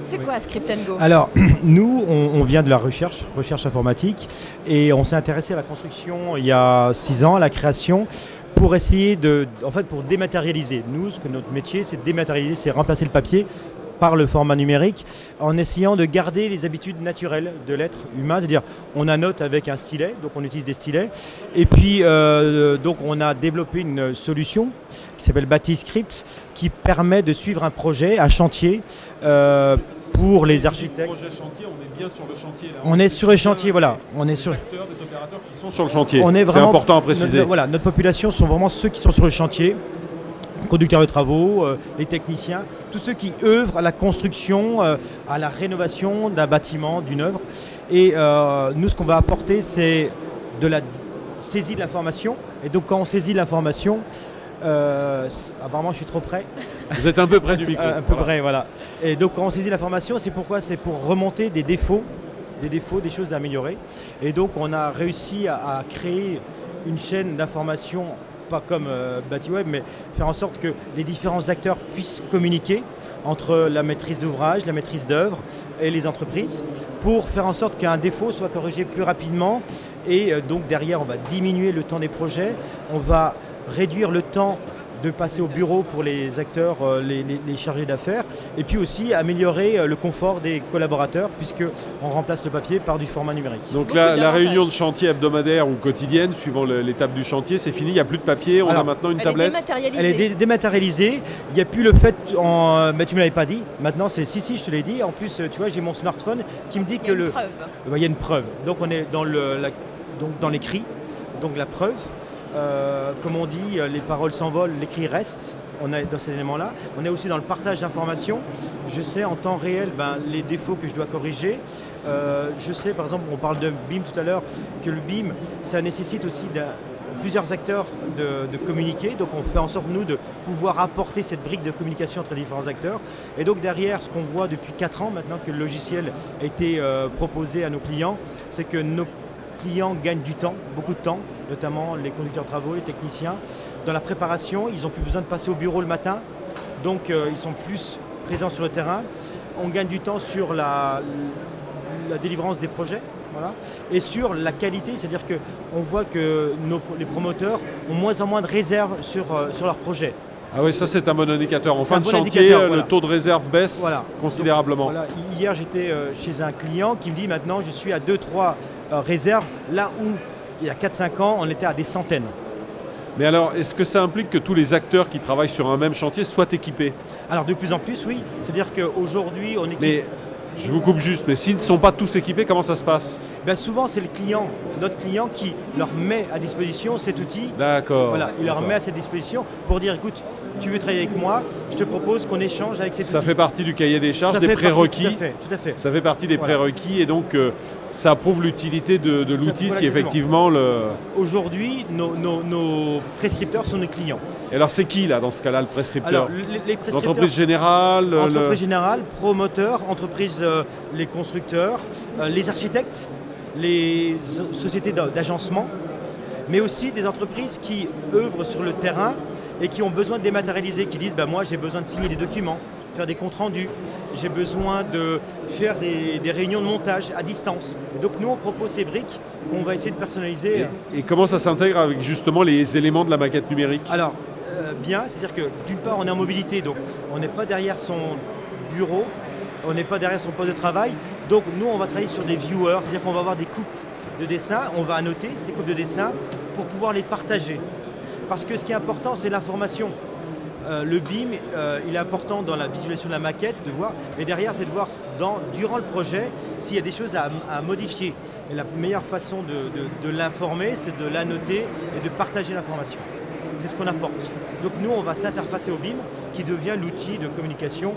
c'est quoi Script & Go? Alors, nous, on vient de la recherche informatique, et on s'est intéressé à la construction il y a 6 ans, à la création, pour essayer pour dématérialiser. Nous, notre métier, c'est de dématérialiser, c'est remplacer le papier par le format numérique, en essayant de garder les habitudes naturelles de l'être humain, c'est-à-dire on annote avec un stylet, donc on utilise des stylets, et puis donc on a développé une solution qui s'appelle Batiscript, qui permet de suivre un projet, un chantier, pour les architectes. Projet chantier, on est bien sur le chantier là. On est sur le chantier, voilà. On est sur des acteurs, des opérateurs qui sont sur le chantier. C'est important à préciser. Notre population sont vraiment ceux qui sont sur le chantier. Conducteurs de travaux, les techniciens, tous ceux qui œuvrent à la construction, à la rénovation d'un bâtiment, d'une œuvre. Et nous, ce qu'on va apporter, c'est de la saisie de l'information. Et donc, quand on saisit l'information, apparemment, je suis trop près. Vous êtes un peu près du micro. Un peu près, voilà. Et donc, quand on saisit l'information, c'est pourquoi? C'est pour remonter des défauts, des choses à améliorer. Et donc, on a réussi à créer une chaîne d'information, pas comme BatiWeb, mais faire en sorte que les différents acteurs puissent communiquer entre la maîtrise d'ouvrage, la maîtrise d'œuvre et les entreprises, pour faire en sorte qu'un défaut soit corrigé plus rapidement. Et donc derrière, on va diminuer le temps des projets, on va réduire le temps de passer au bureau pour les acteurs, les chargés d'affaires, et puis aussi améliorer le confort des collaborateurs puisqu'on remplace le papier par du format numérique. Donc la réunion de chantier hebdomadaire ou quotidienne, suivant l'étape du chantier, c'est fini, il n'y a plus de papier, on a maintenant une tablette. Elle est dématérialisée, il n'y a plus le fait, tu ne me l'avais pas dit, maintenant c'est si, je te l'ai dit, en plus tu vois j'ai mon smartphone qui me dit que il y a une preuve. Donc on est dans l'écrit, donc la preuve. Comme on dit, les paroles s'envolent, l'écrit reste. On est dans cet élément-là. On est aussi dans le partage d'informations. Je sais en temps réel les défauts que je dois corriger. Je sais, par exemple, on parle de BIM tout à l'heure, que le BIM, ça nécessite aussi plusieurs acteurs de communiquer. Donc on fait en sorte, nous, de pouvoir apporter cette brique de communication entre les différents acteurs. Et donc derrière, ce qu'on voit depuis 4 ans maintenant que le logiciel a été proposé à nos clients, c'est que nos clients gagnent du temps, beaucoup de temps, notamment les conducteurs de travaux, les techniciens. Dans la préparation, ils n'ont plus besoin de passer au bureau le matin, donc ils sont plus présents sur le terrain. On gagne du temps sur la délivrance des projets, voilà. Et sur la qualité, c'est-à-dire qu'on voit que les promoteurs ont moins en moins de réserves sur leurs projets. Ah oui, ça c'est un bon indicateur. En fin de chantier, le taux de réserve baisse considérablement. Donc, hier, j'étais chez un client qui me dit maintenant je suis à 2-3 réserves, là où il y a 4-5 ans, on était à des centaines. Mais alors, est-ce que ça implique que tous les acteurs qui travaillent sur un même chantier soient équipés? Alors de plus en plus, oui. C'est-à-dire qu'aujourd'hui, on équipe... Mais je vous coupe juste, mais s'ils ne sont pas tous équipés, comment ça se passe? Souvent, c'est le client, notre client qui leur met à disposition cet outil. D'accord. Voilà, il leur met à cette disposition pour dire, écoute, tu veux travailler avec moi, je te propose qu'on échange avec cet outil. Ça fait partie du cahier des charges, des prérequis. Tout à fait. Ça fait partie des prérequis et donc ça prouve l'utilité de l'outil si effectivement le... Aujourd'hui, nos prescripteurs sont nos clients. Et alors c'est qui là dans ce cas-là le prescripteur? Alors, les prescripteurs, l'entreprise générale, entreprise générale, promoteur, entreprise, les constructeurs, les architectes, les sociétés d'agencement, mais aussi des entreprises qui œuvrent sur le terrain et qui ont besoin de dématérialiser, qui disent moi j'ai besoin de signer des documents, faire des comptes rendus, j'ai besoin de faire des réunions de montage à distance. Et donc nous on propose ces briques qu'on va essayer de personnaliser. Et comment ça s'intègre avec justement les éléments de la maquette numérique? Alors bien, c'est-à-dire que d'une part on est en mobilité, donc on n'est pas derrière son bureau, on n'est pas derrière son poste de travail, donc nous on va travailler sur des viewers, c'est-à-dire qu'on va avoir des coupes de dessins, on va annoter ces coupes de dessins pour pouvoir les partager. Parce que ce qui est important, c'est l'information. Le BIM, il est important dans la visualisation de la maquette, de voir, mais derrière, c'est de voir durant le projet s'il y a des choses à modifier. Et la meilleure façon de l'informer, c'est de l'annoter et de partager l'information. C'est ce qu'on apporte. Donc nous, on va s'interfacer au BIM, qui devient l'outil de communication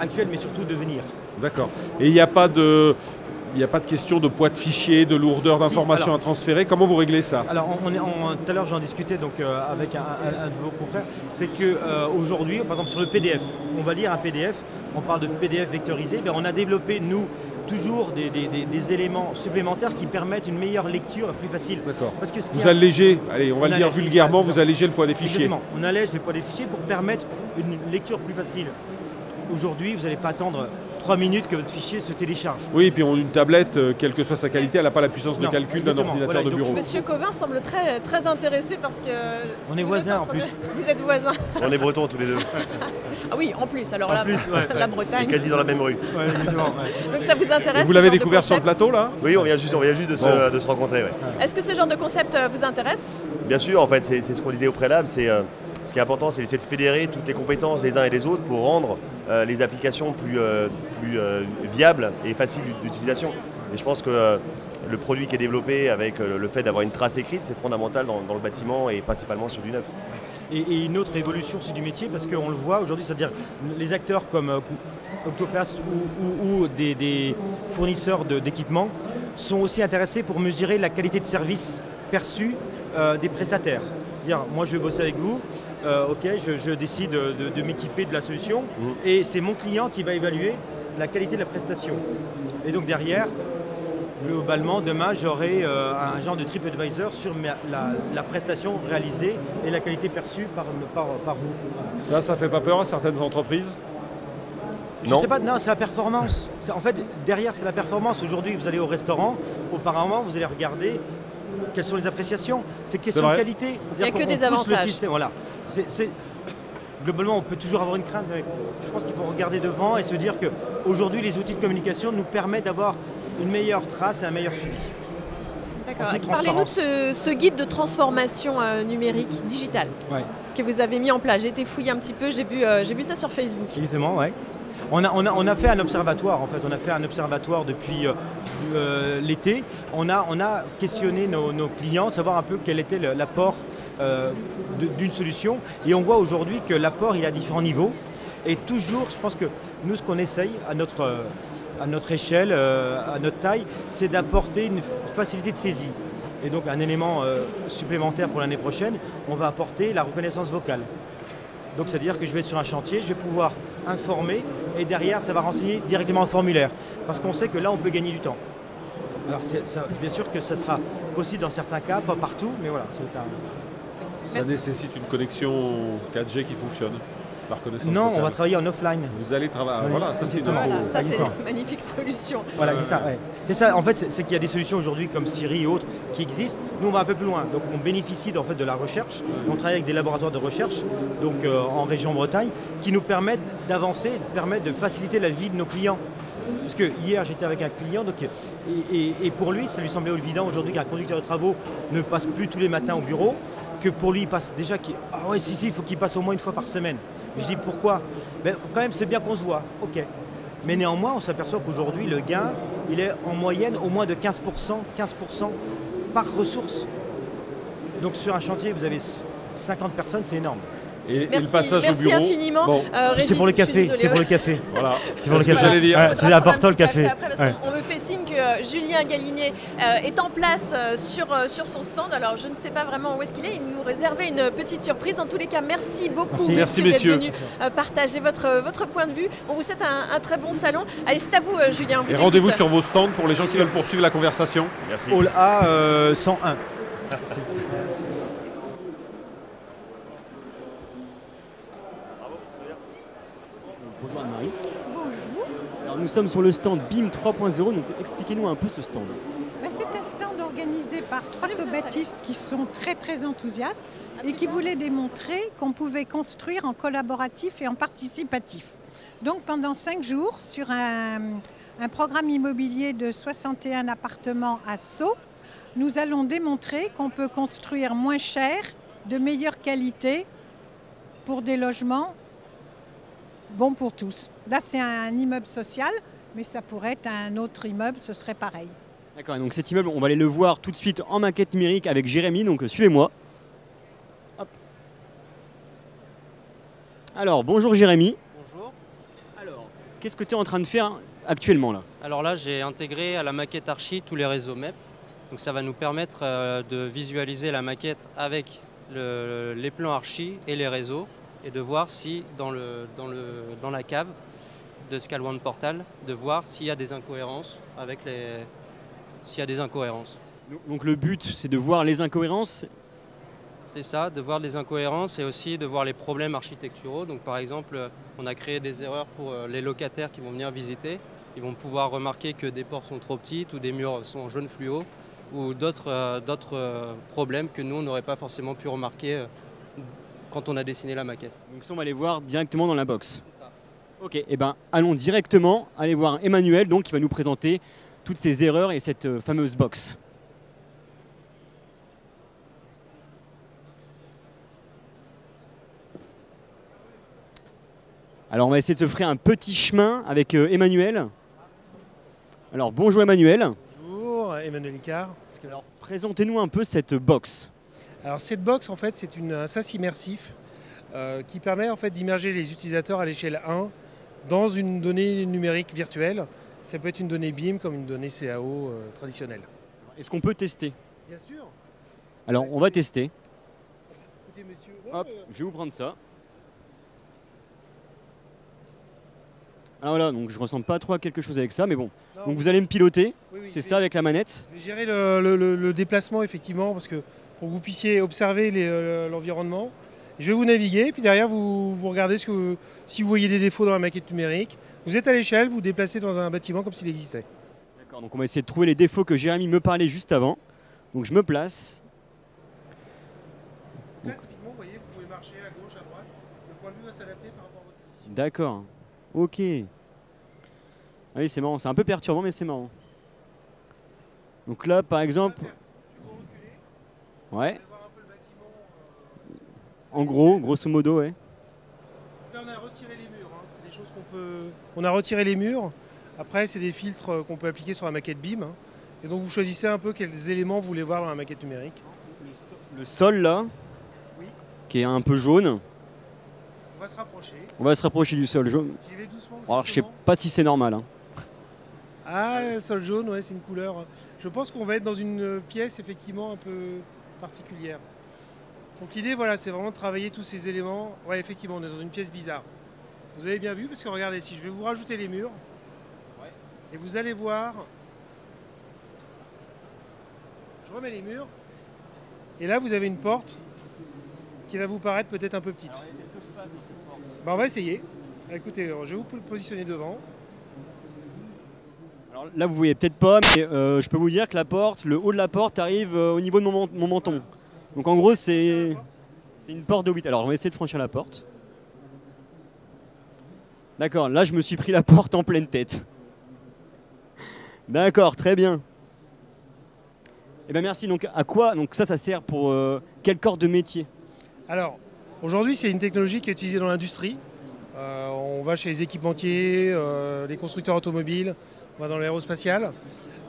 actuel, mais surtout de venir. D'accord. Et il n'y a pas de... question de poids de fichier, de lourdeur d'informations à transférer. Comment vous réglez ça? Alors, tout à l'heure, j'en discutais avec un de vos confrères. C'est qu'aujourd'hui, par exemple, sur le PDF, on va lire un PDF, on parle de PDF vectorisé, mais on a développé, nous, toujours des éléments supplémentaires qui permettent une meilleure lecture plus facile. D'accord. Vous allégez, allez, on va le dire vulgairement, vous allégez le poids des fichiers. Exactement. On allège le poids des fichiers pour permettre une lecture plus facile. Aujourd'hui, vous n'allez pas attendre 3 minutes que votre fichier se télécharge. Oui, et puis une tablette, quelle que soit sa qualité, elle n'a pas la puissance de calcul d'un ordinateur de bureau. Monsieur Covin semble très intéressé parce que... On est voisins en plus. Vous êtes voisins. On est bretons tous les deux. Ah oui, en plus, alors là, la Bretagne. Et quasi dans la même rue. Ouais, donc ça vous intéresse? Et vous l'avez découvert sur le plateau là? Oui, on vient juste de se rencontrer. Ouais. Est-ce que ce genre de concept vous intéresse? Bien sûr, en fait, c'est ce qu'on disait au préalable, ce qui est important, c'est d'essayer de fédérer toutes les compétences des uns et des autres pour rendre les applications plus viables et faciles d'utilisation. Et je pense que le produit qui est développé avec le fait d'avoir une trace écrite, c'est fondamental dans le bâtiment et principalement sur du neuf. Et une autre évolution aussi du métier, parce qu'on le voit aujourd'hui, c'est-à-dire les acteurs comme Octoplast ou des fournisseurs d'équipements sont aussi intéressés pour mesurer la qualité de service perçue des prestataires. C'est-à-dire, moi je vais bosser avec vous, ok, je décide de m'équiper de la solution et c'est mon client qui va évaluer la qualité de la prestation. Et donc derrière, globalement, demain, j'aurai un genre de TripAdvisor sur la prestation réalisée et la qualité perçue par vous. Ça fait pas peur à certaines entreprises? Je sais pas, non, c'est la performance. En fait, derrière, c'est la performance. Aujourd'hui, vous allez au restaurant, auparavant, vous allez regarder quelles sont les appréciations. C'est question de qualité. Il n'y a que des avantages. Voilà. Globalement, on peut toujours avoir une crainte, mais je pense qu'il faut regarder devant et se dire qu'aujourd'hui, les outils de communication nous permettent d'avoir une meilleure trace et un meilleur suivi. D'accord. Parlez-nous de ce guide de transformation numérique, digitale, que vous avez mis en place. J'ai été fouiller un petit peu, j'ai vu ça sur Facebook. Exactement, oui. On a fait un observatoire, en fait. On a fait un observatoire depuis l'été. On a questionné nos clients, savoir un peu quel était l'apport d'une solution. Et on voit aujourd'hui que l'apport, il est à différents niveaux. Et toujours, je pense que nous, ce qu'on essaye à notre échelle, à notre taille, c'est d'apporter une facilité de saisie. Et donc un élément supplémentaire pour l'année prochaine, on va apporter la reconnaissance vocale. Donc c'est-à-dire que je vais être sur un chantier, je vais pouvoir informer et derrière ça va renseigner directement un formulaire. Parce qu'on sait que là on peut gagner du temps. Alors bien sûr que ça sera possible dans certains cas, pas partout, mais voilà. Ça nécessite une connexion 4G qui fonctionne. Non, on va travailler en offline. Vous allez travailler. Oui, voilà, ça c'est une magnifique solution. Voilà, c'est ça. Ouais. C'est ça. En fait, c'est qu'il y a des solutions aujourd'hui comme Siri et autres qui existent. Nous, on va un peu plus loin. Donc, on bénéficie en fait de la recherche. On travaille avec des laboratoires de recherche, donc en région Bretagne, qui nous permettent d'avancer, permettent de faciliter la vie de nos clients. Parce que hier, j'étais avec un client, donc, et pour lui, ça lui semblait évident aujourd'hui qu'un conducteur de travaux ne passe plus tous les matins au bureau, que pour lui, il passe déjà. Ah ouais, si, il faut qu'il passe au moins une fois par semaine. Je dis pourquoi? Ben, quand même c'est bien qu'on se voit, ok. Mais néanmoins on s'aperçoit qu'aujourd'hui le gain il est en moyenne au moins de 15% par ressource. Donc sur un chantier vous avez 50 personnes, c'est énorme. Et le passage au bureau. Merci infiniment. Bon. C'est pour le café. C'est pour le café. Voilà. C'est ce que j'allais dire. Ouais, c'est important le café. Après, parce qu'on me fait signe que Julien Galinier est en place sur son stand. Alors je ne sais pas vraiment où est-ce qu'il est. Il nous réservait une petite surprise. En tous les cas, merci beaucoup merci, d'être messieurs. venus partager votre point de vue. On vous souhaite un très bon salon. Allez, c'est à vous Julien. Et rendez-vous sur vos stands pour les gens qui veulent poursuivre la conversation. Merci. Hall A 101. Bonjour Anne-Marie. Bonjour. Alors nous sommes sur le stand BIM 3.0, donc expliquez-nous un peu ce stand. C'est un stand organisé par 3 co-baptistes qui sont très enthousiastes et qui voulaient démontrer qu'on pouvait construire en collaboratif et en participatif. Donc pendant 5 jours, sur un programme immobilier de 61 appartements à Sceaux, nous allons démontrer qu'on peut construire moins cher, de meilleure qualité, pour des logements bons pour tous. Là, c'est un immeuble social, mais ça pourrait être un autre immeuble, ce serait pareil. D'accord, donc cet immeuble, on va aller le voir tout de suite en maquette numérique avec Jérémy, donc suivez-moi. Hop. Alors, bonjour Jérémy. Bonjour. Alors, qu'est-ce que tu es en train de faire actuellement là? Alors là, j'ai intégré à la maquette Archi tous les réseaux MEP. Donc ça va nous permettre de visualiser la maquette avec les plans Archi et les réseaux et de voir si dans la cave de ScaleOne Portal, de voir s'il y a des incohérences avec s'il y a des incohérences. Donc le but, c'est de voir les incohérences? C'est ça, de voir les incohérences et aussi de voir les problèmes architecturaux. Donc par exemple, on a créé des erreurs pour les locataires qui vont venir visiter. Ils vont pouvoir remarquer que des portes sont trop petites ou des murs sont jaune fluo ou d'autres problèmes que nous, on n'aurait pas forcément pu remarquer quand on a dessiné la maquette. Donc ça, on va les voir directement dans la box. C'est ça. Ok, et ben allons directement aller voir Emmanuel, donc qui va nous présenter toutes ces erreurs et cette fameuse box. Alors on va essayer de se faire un petit chemin avec Emmanuel. Alors bonjour Emmanuel. Bonjour Emmanuel Icard. Alors présentez-nous un peu cette box. Alors cette box en fait c'est un SaaS immersif qui permet en fait d'immerger les utilisateurs à l'échelle 1 dans une donnée numérique virtuelle. Ça peut être une donnée BIM comme une donnée CAO traditionnelle. Est-ce qu'on peut tester? Bien sûr. Alors on va tester. Écoutez monsieur. Hop, je vais vous prendre ça. Alors voilà, donc je ressens pas trop à quelque chose avec ça, mais bon. Non, donc vous allez me piloter, oui, c'est ça avec la manette? Je vais gérer le déplacement effectivement, parce que pour que vous puissiez observer l'environnement. Je vais vous naviguer, puis derrière vous regardez si vous voyez des défauts dans la maquette numérique. Vous êtes à l'échelle, vous déplacez dans un bâtiment comme s'il existait. D'accord, donc on va essayer de trouver les défauts que Jérémy me parlait juste avant. Donc je me place. Là, typiquement, vous voyez, vous pouvez marcher à gauche, à droite. Le point de vue va s'adapter par rapport à votre position. D'accord. Ok. Ah oui, c'est marrant. C'est un peu perturbant, mais c'est marrant. Donc là, par exemple... Ouais. En gros, grosso modo, ouais. Là, on a retiré les murs. Hein. C'est des choses qu'on peut... On a retiré les murs. Après, c'est des filtres qu'on peut appliquer sur la maquette BIM. Hein. Et donc, vous choisissez un peu quels éléments vous voulez voir dans la maquette numérique. Le sol, là, qui est un peu jaune. On va se rapprocher. On va se rapprocher du sol jaune. J'y vais doucement. Alors, je sais pas si c'est normal. Hein. Ah, le sol jaune, ouais, c'est une couleur. Je pense qu'on va être dans une pièce, effectivement, un peu particulière. Donc l'idée, voilà, c'est vraiment de travailler tous ces éléments. Ouais, effectivement, on est dans une pièce bizarre. Vous avez bien vu, parce que regardez, si je vais vous rajouter les murs, et vous allez voir, je remets les murs, et là vous avez une porte qui va vous paraître peut-être un peu petite. On va essayer. Écoutez, je vais vous positionner devant. Alors là, vous voyez peut-être pas, mais je peux vous dire que la porte, le haut de la porte arrive au niveau de mon menton. Donc en gros, c'est une porte de 8. Alors on va essayer de franchir la porte. D'accord, là je me suis pris la porte en pleine tête. D'accord, très bien. Eh bien merci. Donc à quoi? Donc ça sert pour quel corps de métier? Alors, aujourd'hui c'est une technologie qui est utilisée dans l'industrie. On va chez les équipementiers, les constructeurs automobiles, on va dans l'aérospatial.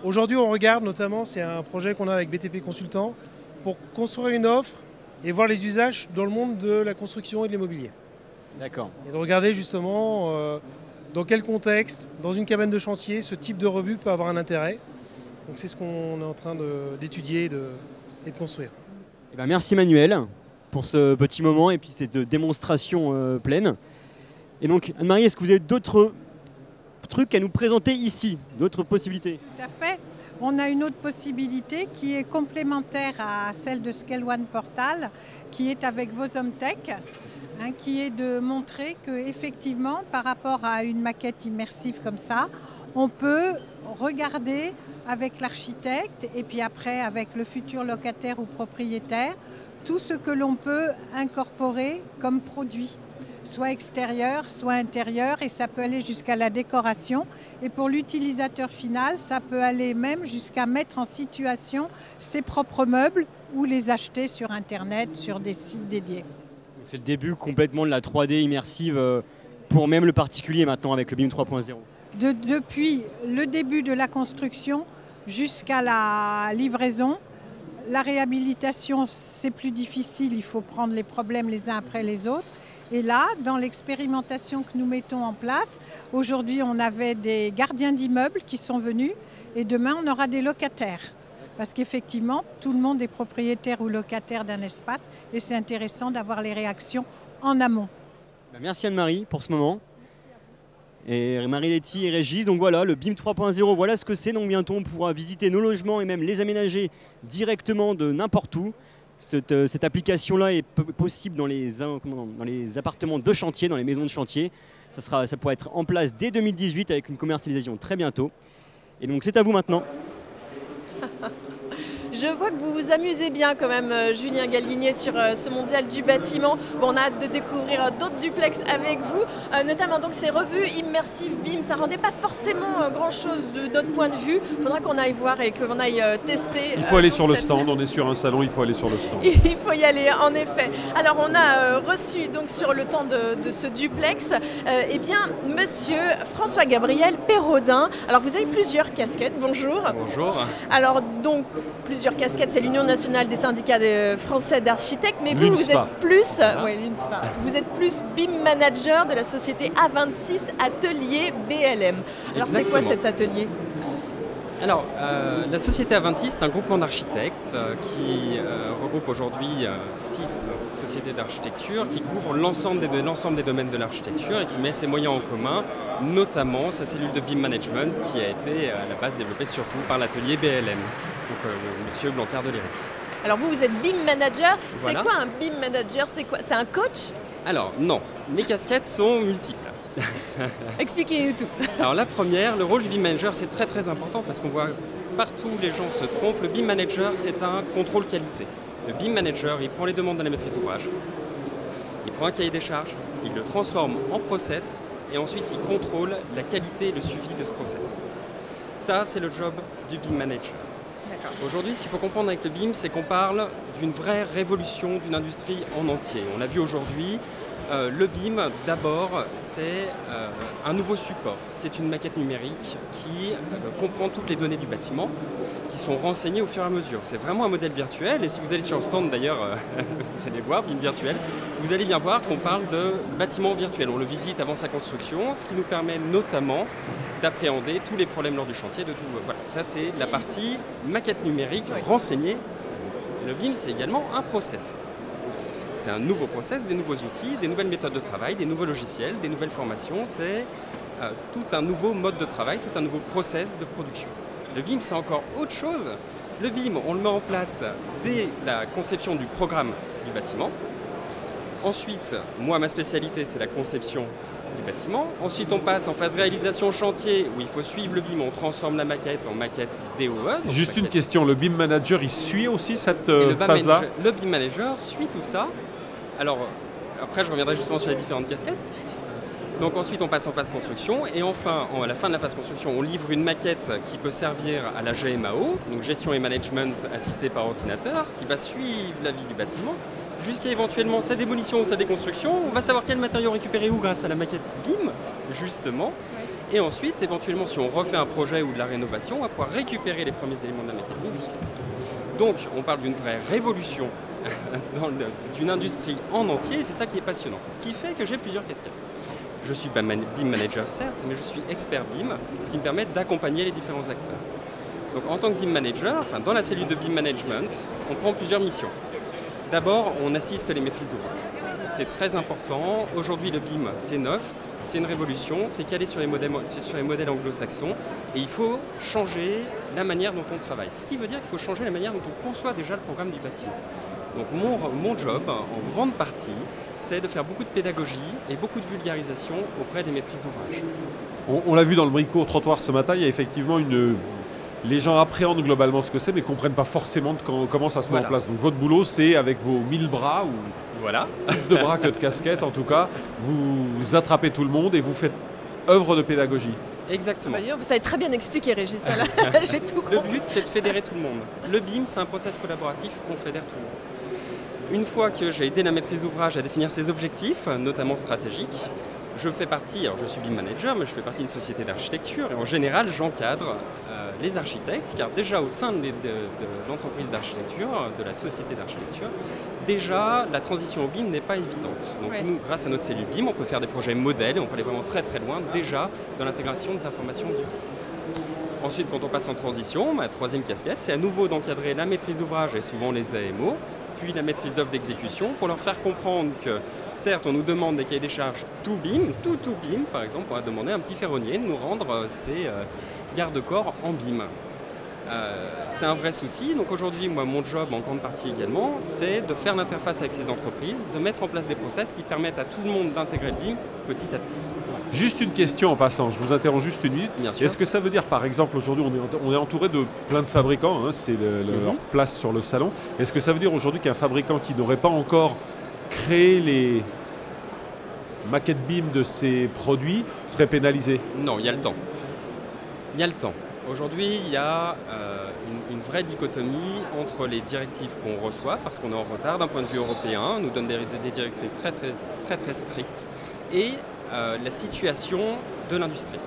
Aujourd'hui on regarde notamment, c'est un projet qu'on a avec BTP Consultant, pour construire une offre et voir les usages dans le monde de la construction et de l'immobilier. D'accord. Et de regarder justement dans quel contexte, dans une cabane de chantier, ce type de revue peut avoir un intérêt. Donc c'est ce qu'on est en train d'étudier et de construire. Eh bien, merci Manuel pour ce petit moment et puis cette démonstration pleine. Et donc Anne-Marie, est-ce que vous avez d'autres trucs à nous présenter ici, d'autres possibilités? Tout à fait. On a une autre possibilité qui est complémentaire à celle de Scale One Portal, qui est avec Vosomtech, hein, qui est de montrer qu'effectivement, par rapport à une maquette immersive comme ça, on peut regarder avec l'architecte et puis après avec le futur locataire ou propriétaire tout ce que l'on peut incorporer comme produit, soit extérieur, soit intérieur, et ça peut aller jusqu'à la décoration. Et pour l'utilisateur final, ça peut aller même jusqu'à mettre en situation ses propres meubles ou les acheter sur Internet, sur des sites dédiés. C'est le début complètement de la 3D immersive pour même le particulier maintenant avec le BIM 3.0. Depuis le début de la construction jusqu'à la livraison, la réhabilitation, c'est plus difficile, il faut prendre les problèmes les uns après les autres. Et là, dans l'expérimentation que nous mettons en place, aujourd'hui on avait des gardiens d'immeubles qui sont venus et demain on aura des locataires. Parce qu'effectivement, tout le monde est propriétaire ou locataire d'un espace et c'est intéressant d'avoir les réactions en amont. Merci Anne-Marie pour ce moment. Et Marie-Letty et Régis, donc voilà, le BIM 3.0, voilà ce que c'est. Donc bientôt on pourra visiter nos logements et même les aménager directement de n'importe où. Cette application-là est possible dans les appartements de chantier, dans les maisons de chantier. Ça pourra être en place dès 2018 avec une commercialisation très bientôt. Et donc c'est à vous maintenant. Je vois que vous vous amusez bien quand même, Julien Galguinier, sur ce mondial du bâtiment. Bon, on a hâte de découvrir d'autres duplex avec vous, notamment donc ces revues immersives BIM. Ça rendait pas forcément grand-chose de notre point de vue. Il faudra qu'on aille voir et qu'on aille tester. Il faut aller sur le stand, on est sur un salon, il faut aller sur le stand. Il faut y aller, en effet. Alors, on a reçu donc sur le temps de ce duplex, eh bien, monsieur François-Gabriel Pérodin. Alors, vous avez plusieurs casquettes, bonjour. Bonjour. Alors, donc, plusieurs casquettes, c'est l'Union nationale des syndicats français d'architectes, mais vous êtes plus, vous êtes plus BIM manager de la société A26 Atelier BLM. Alors c'est quoi cet atelier? Alors la société A26 est un groupement d'architectes qui regroupe aujourd'hui 6 sociétés d'architecture qui couvrent l'ensemble des domaines de l'architecture et qui met ses moyens en commun, notamment sa cellule de BIM management qui a été à la base développée surtout par l'atelier BLM. Donc monsieur Blanquer de Léry. Alors vous êtes BIM manager, voilà. C'est quoi un BIM manager? C'est quoi? C'est un coach? Alors non, mes casquettes sont multiples. Expliquez-nous tout. Alors la première, le rôle du BIM Manager, c'est très très important parce qu'on voit partout les gens se trompent. Le BIM Manager, c'est un contrôle qualité. Le BIM Manager, il prend les demandes de la maîtrise d'ouvrage, il prend un cahier des charges, il le transforme en process et ensuite il contrôle la qualité et le suivi de ce process. Ça, c'est le job du BIM Manager. Aujourd'hui, ce qu'il faut comprendre avec le BIM, c'est qu'on parle d'une vraie révolution d'une industrie en entier. On l'a vu aujourd'hui, le BIM, d'abord, c'est un nouveau support. C'est une maquette numérique qui comprend toutes les données du bâtiment, qui sont renseignées au fur et à mesure. C'est vraiment un modèle virtuel, et si vous allez sur le stand d'ailleurs, vous allez voir, BIM virtuel, vous allez bien voir qu'on parle de bâtiment virtuel. On le visite avant sa construction, ce qui nous permet notamment d'appréhender tous les problèmes lors du chantier. Voilà. Ça, c'est la partie maquette numérique renseignée. Le BIM, c'est également un process. C'est un nouveau process, des nouveaux outils, des nouvelles méthodes de travail, des nouveaux logiciels, des nouvelles formations. C'est tout un nouveau mode de travail, tout un nouveau process de production. Le BIM, c'est encore autre chose. Le BIM, on le met en place dès la conception du programme du bâtiment. Ensuite, moi, ma spécialité, c'est la conception du bâtiment. Ensuite, on passe en phase réalisation chantier où il faut suivre le BIM, on transforme la maquette en maquette DOE. Juste une question, le BIM Manager, il suit aussi cette phase-là? Le BIM Manager suit tout ça. Alors, après, je reviendrai justement sur les différentes casquettes. Donc ensuite, on passe en phase construction et enfin, à la fin de la phase construction, on livre une maquette qui peut servir à la GMAO, donc gestion et management assisté par ordinateur, qui va suivre la vie du bâtiment, jusqu'à éventuellement sa démolition ou sa déconstruction. On va savoir quel matériau récupérer où grâce à la maquette BIM, justement. Et ensuite, éventuellement, si on refait un projet ou de la rénovation, on va pouvoir récupérer les premiers éléments de la maquette BIM jusqu'à là. Donc, on parle d'une vraie révolution d'une industrie en entier, et c'est ça qui est passionnant. Ce qui fait que j'ai plusieurs casquettes. Je suis BIM Manager, certes, mais je suis expert BIM, ce qui me permet d'accompagner les différents acteurs. Donc, en tant que BIM Manager, dans la cellule de BIM Management, on prend plusieurs missions. D'abord, on assiste les maîtrises d'ouvrage. C'est très important. Aujourd'hui, le BIM, c'est neuf, c'est une révolution, c'est calé sur les modèles anglo-saxons et il faut changer la manière dont on travaille. Ce qui veut dire qu'il faut changer la manière dont on conçoit déjà le programme du bâtiment. Donc mon job, en grande partie, c'est de faire beaucoup de pédagogie et beaucoup de vulgarisation auprès des maîtrises d'ouvrage. On l'a vu dans le Brico Trottoir ce matin, il y a effectivement les gens appréhendent globalement ce que c'est, mais ne comprennent pas forcément comment ça se met en place. Donc votre boulot, c'est avec vos 1000 bras, ou plus de bras que de casquettes en tout cas, vous attrapez tout le monde et vous faites œuvre de pédagogie. Exactement. Vous savez très bien expliquer, Régis. J'ai tout compris. Le but, c'est de fédérer tout le monde. Le BIM, c'est un process collaboratif, on fédère tout le monde. Une fois que j'ai aidé la maîtrise d'ouvrage à définir ses objectifs, notamment stratégiques, je fais partie, alors je suis BIM Manager, mais je fais partie d'une société d'architecture et en général j'encadre les architectes, car déjà au sein de l'entreprise d'architecture, de la société d'architecture, déjà la transition au BIM n'est pas évidente. Donc nous, grâce à notre cellule BIM, on peut faire des projets modèles et on peut aller vraiment très très loin déjà dans l'intégration des informations du BIM. Ensuite, quand on passe en transition, ma troisième casquette, c'est à nouveau d'encadrer la maîtrise d'ouvrage et souvent les AMO, puis la maîtrise d'œuvre d'exécution, pour leur faire comprendre que, certes, on nous demande des cahiers des charges tout BIM, tout BIM, par exemple, on va demander à un petit ferronnier de nous rendre ses garde-corps en BIM. C'est un vrai souci, donc aujourd'hui, moi, mon job, en grande partie également, c'est de faire l'interface avec ces entreprises, de mettre en place des process qui permettent à tout le monde d'intégrer le BIM petit à petit. Juste une question en passant, je vous interromps juste une minute. Est-ce que ça veut dire, par exemple, aujourd'hui, on est entouré de plein de fabricants, hein, c'est leur place sur le salon. Est-ce que ça veut dire aujourd'hui qu'un fabricant qui n'aurait pas encore créé les maquettes BIM de ses produits serait pénalisé? Non, il y a le temps. Il y a le temps. Aujourd'hui, il y a une vraie dichotomie entre les directives qu'on reçoit, parce qu'on est en retard d'un point de vue européen, nous donne des directives très strictes, et la situation de l'industrie.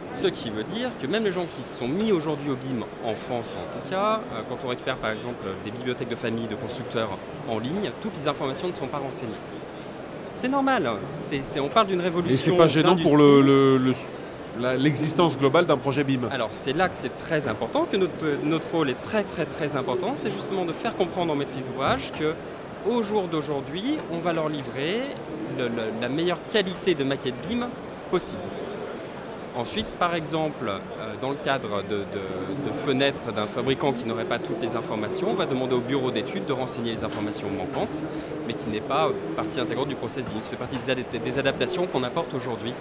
Ce qui veut dire que même les gens qui se sont mis aujourd'hui au BIM, en France en tout cas, quand on récupère par exemple des bibliothèques de famille, de constructeurs en ligne, toutes les informations ne sont pas renseignées. C'est normal, on parle d'une révolution. Et c'est pas gênant pour l'existence globale d'un projet BIM? Alors c'est là que c'est très important, que notre rôle est très important, c'est justement de faire comprendre en maîtrise d'ouvrage qu'au jour d'aujourd'hui, on va leur livrer la meilleure qualité de maquette BIM possible. Ensuite, par exemple, dans le cadre de fenêtres d'un fabricant qui n'aurait pas toutes les informations, on va demander au bureau d'études de renseigner les informations manquantes, mais qui n'est pas partie intégrante du process BIM. Ça fait partie des adaptations qu'on apporte aujourd'hui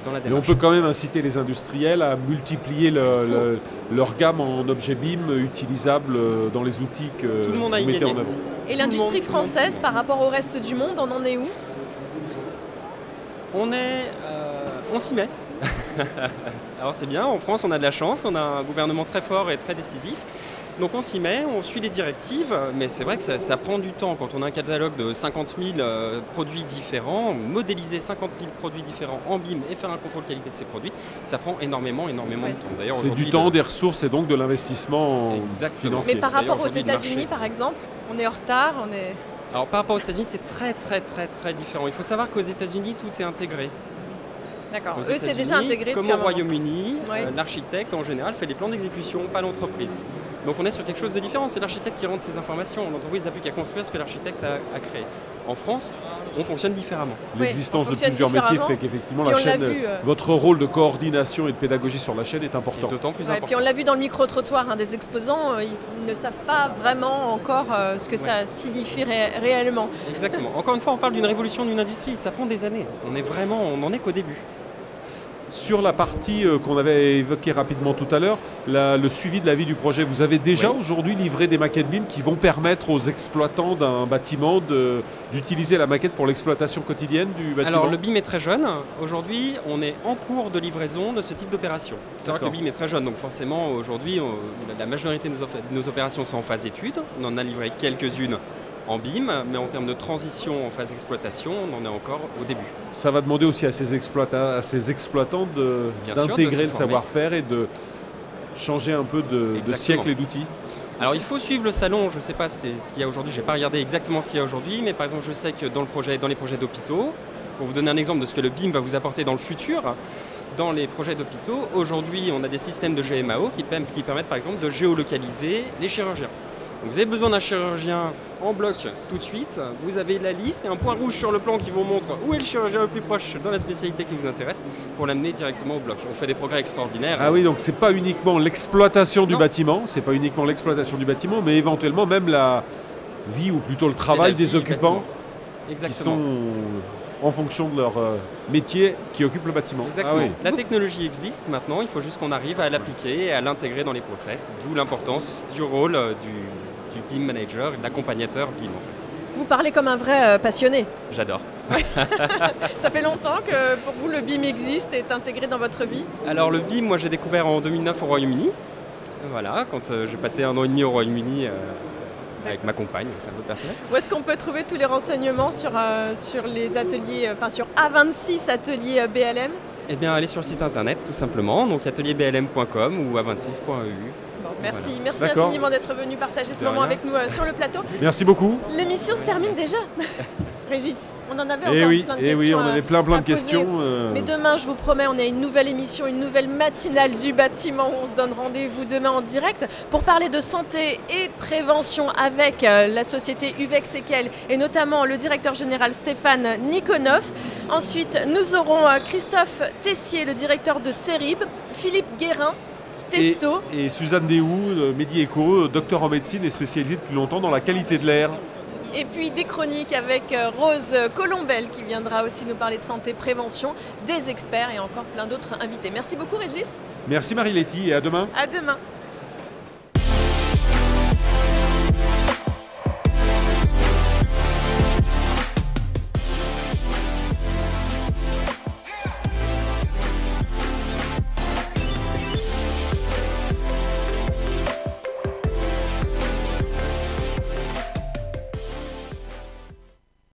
dans la démarche. Et on peut quand même inciter les industriels à multiplier leur gamme en objets BIM utilisables dans les outils que vous mettez en œuvre. Et l'industrie française, par rapport au reste du monde, on en est où? On s'y met. Alors c'est bien, en France on a de la chance, on a un gouvernement très fort et très décisif. Donc on s'y met, on suit les directives, mais c'est vrai que ça prend du temps. Quand on a un catalogue de 50 000 produits différents, modéliser 50 000 produits différents en BIM et faire un contrôle qualité de ces produits, ça prend énormément de temps. C'est du temps, des ressources et donc de l'investissement financier. Mais par rapport aux États-Unis par exemple, on est en retard, Alors par rapport aux États-Unis, c'est très différent. Il faut savoir qu'aux États-Unis, tout est intégré. D'accord. Eux, c'est déjà intégré. Comme au Royaume-Uni, l'architecte en général fait les plans d'exécution, pas l'entreprise. Donc on est sur quelque chose de différent. C'est l'architecte qui rentre ces informations. L'entreprise n'a plus qu'à construire ce que l'architecte a créé. En France, on fonctionne différemment. L'existence de plusieurs métiers fait qu'effectivement la chaîne, votre rôle de coordination et de pédagogie sur la chaîne est important. D'autant plus important. Puis on l'a vu dans le micro-trottoir des exposants, ils ne savent pas vraiment encore ce que ça signifie réellement. Exactement. Encore une fois, on parle d'une révolution d'une industrie. Ça prend des années. On n'en est qu'au début. Sur la partie qu'on avait évoquée rapidement tout à l'heure, le suivi de la vie du projet, vous avez déjà aujourd'hui livré des maquettes BIM qui vont permettre aux exploitants d'un bâtiment d'utiliser la maquette pour l'exploitation quotidienne du bâtiment? Alors le BIM est très jeune. Aujourd'hui, on est en cours de livraison de ce type d'opération. C'est vrai que le BIM est très jeune, donc forcément aujourd'hui, la majorité de nos opérations sont en phase étude. On en a livré quelques-unes en BIM, mais en termes de transition en phase d'exploitation, on en est encore au début. Ça va demander aussi à ces exploitants d'intégrer le savoir-faire et de changer un peu de siècle et d'outils. Alors il faut suivre le salon, je ne sais pas ce qu'il y a aujourd'hui, je n'ai pas regardé exactement ce qu'il y a aujourd'hui, mais par exemple je sais que dans les projets d'hôpitaux, pour vous donner un exemple de ce que le BIM va vous apporter dans le futur, dans les projets d'hôpitaux, aujourd'hui on a des systèmes de GMAO qui permettent par exemple de géolocaliser les chirurgiens. Donc vous avez besoin d'un chirurgien en bloc tout de suite, vous avez la liste et un point rouge sur le plan qui vous montre où est le chirurgien le plus proche dans la spécialité qui vous intéresse pour l'amener directement au bloc. On fait des progrès extraordinaires. Ah oui, donc c'est pas uniquement l'exploitation du bâtiment, mais éventuellement même la vie ou plutôt le travail des occupants qui sont en fonction de leur métier qui occupe le bâtiment. Exactement. Ah oui. La technologie existe maintenant, il faut juste qu'on arrive à l'appliquer et à l'intégrer dans les process, d'où l'importance du rôle du BIM manager, de l'accompagnateur BIM en fait. Vous parlez comme un vrai passionné. J'adore. Ça fait longtemps que pour vous le BIM existe et est intégré dans votre vie? Alors le BIM, moi j'ai découvert en 2009 au Royaume-Uni. Voilà, quand j'ai passé 1 an et demi au Royaume-Uni avec ma compagne, c'est un peu personnel. Où est-ce qu'on peut trouver tous les renseignements sur les ateliers, sur A26 ateliers BLM? Eh bien, allez sur le site internet tout simplement, donc atelierblm.com ou a26.eu. Merci, voilà. Merci infiniment d'être venu partager ce moment avec nous sur le plateau. Merci beaucoup. L'émission se termine déjà. Régis, on en avait encore plein de questions. Oui, on avait plein de questions. Mais demain, je vous promets, on a une nouvelle émission, une nouvelle matinale du bâtiment où on se donne rendez-vous demain en direct pour parler de santé et prévention avec la société Uvex Ekel et notamment le directeur général Stéphane Nikonov. Ensuite, nous aurons Christophe Tessier, le directeur de Cerib, Philippe Guérin, Testo. Et Suzanne Déhou, Medi-Eco, docteur en médecine et spécialisée depuis longtemps dans la qualité de l'air. Et puis des chroniques avec Rose Colombel qui viendra aussi nous parler de santé, prévention, des experts et encore plein d'autres invités. Merci beaucoup Régis. Merci Marie-Letty et à demain. À demain.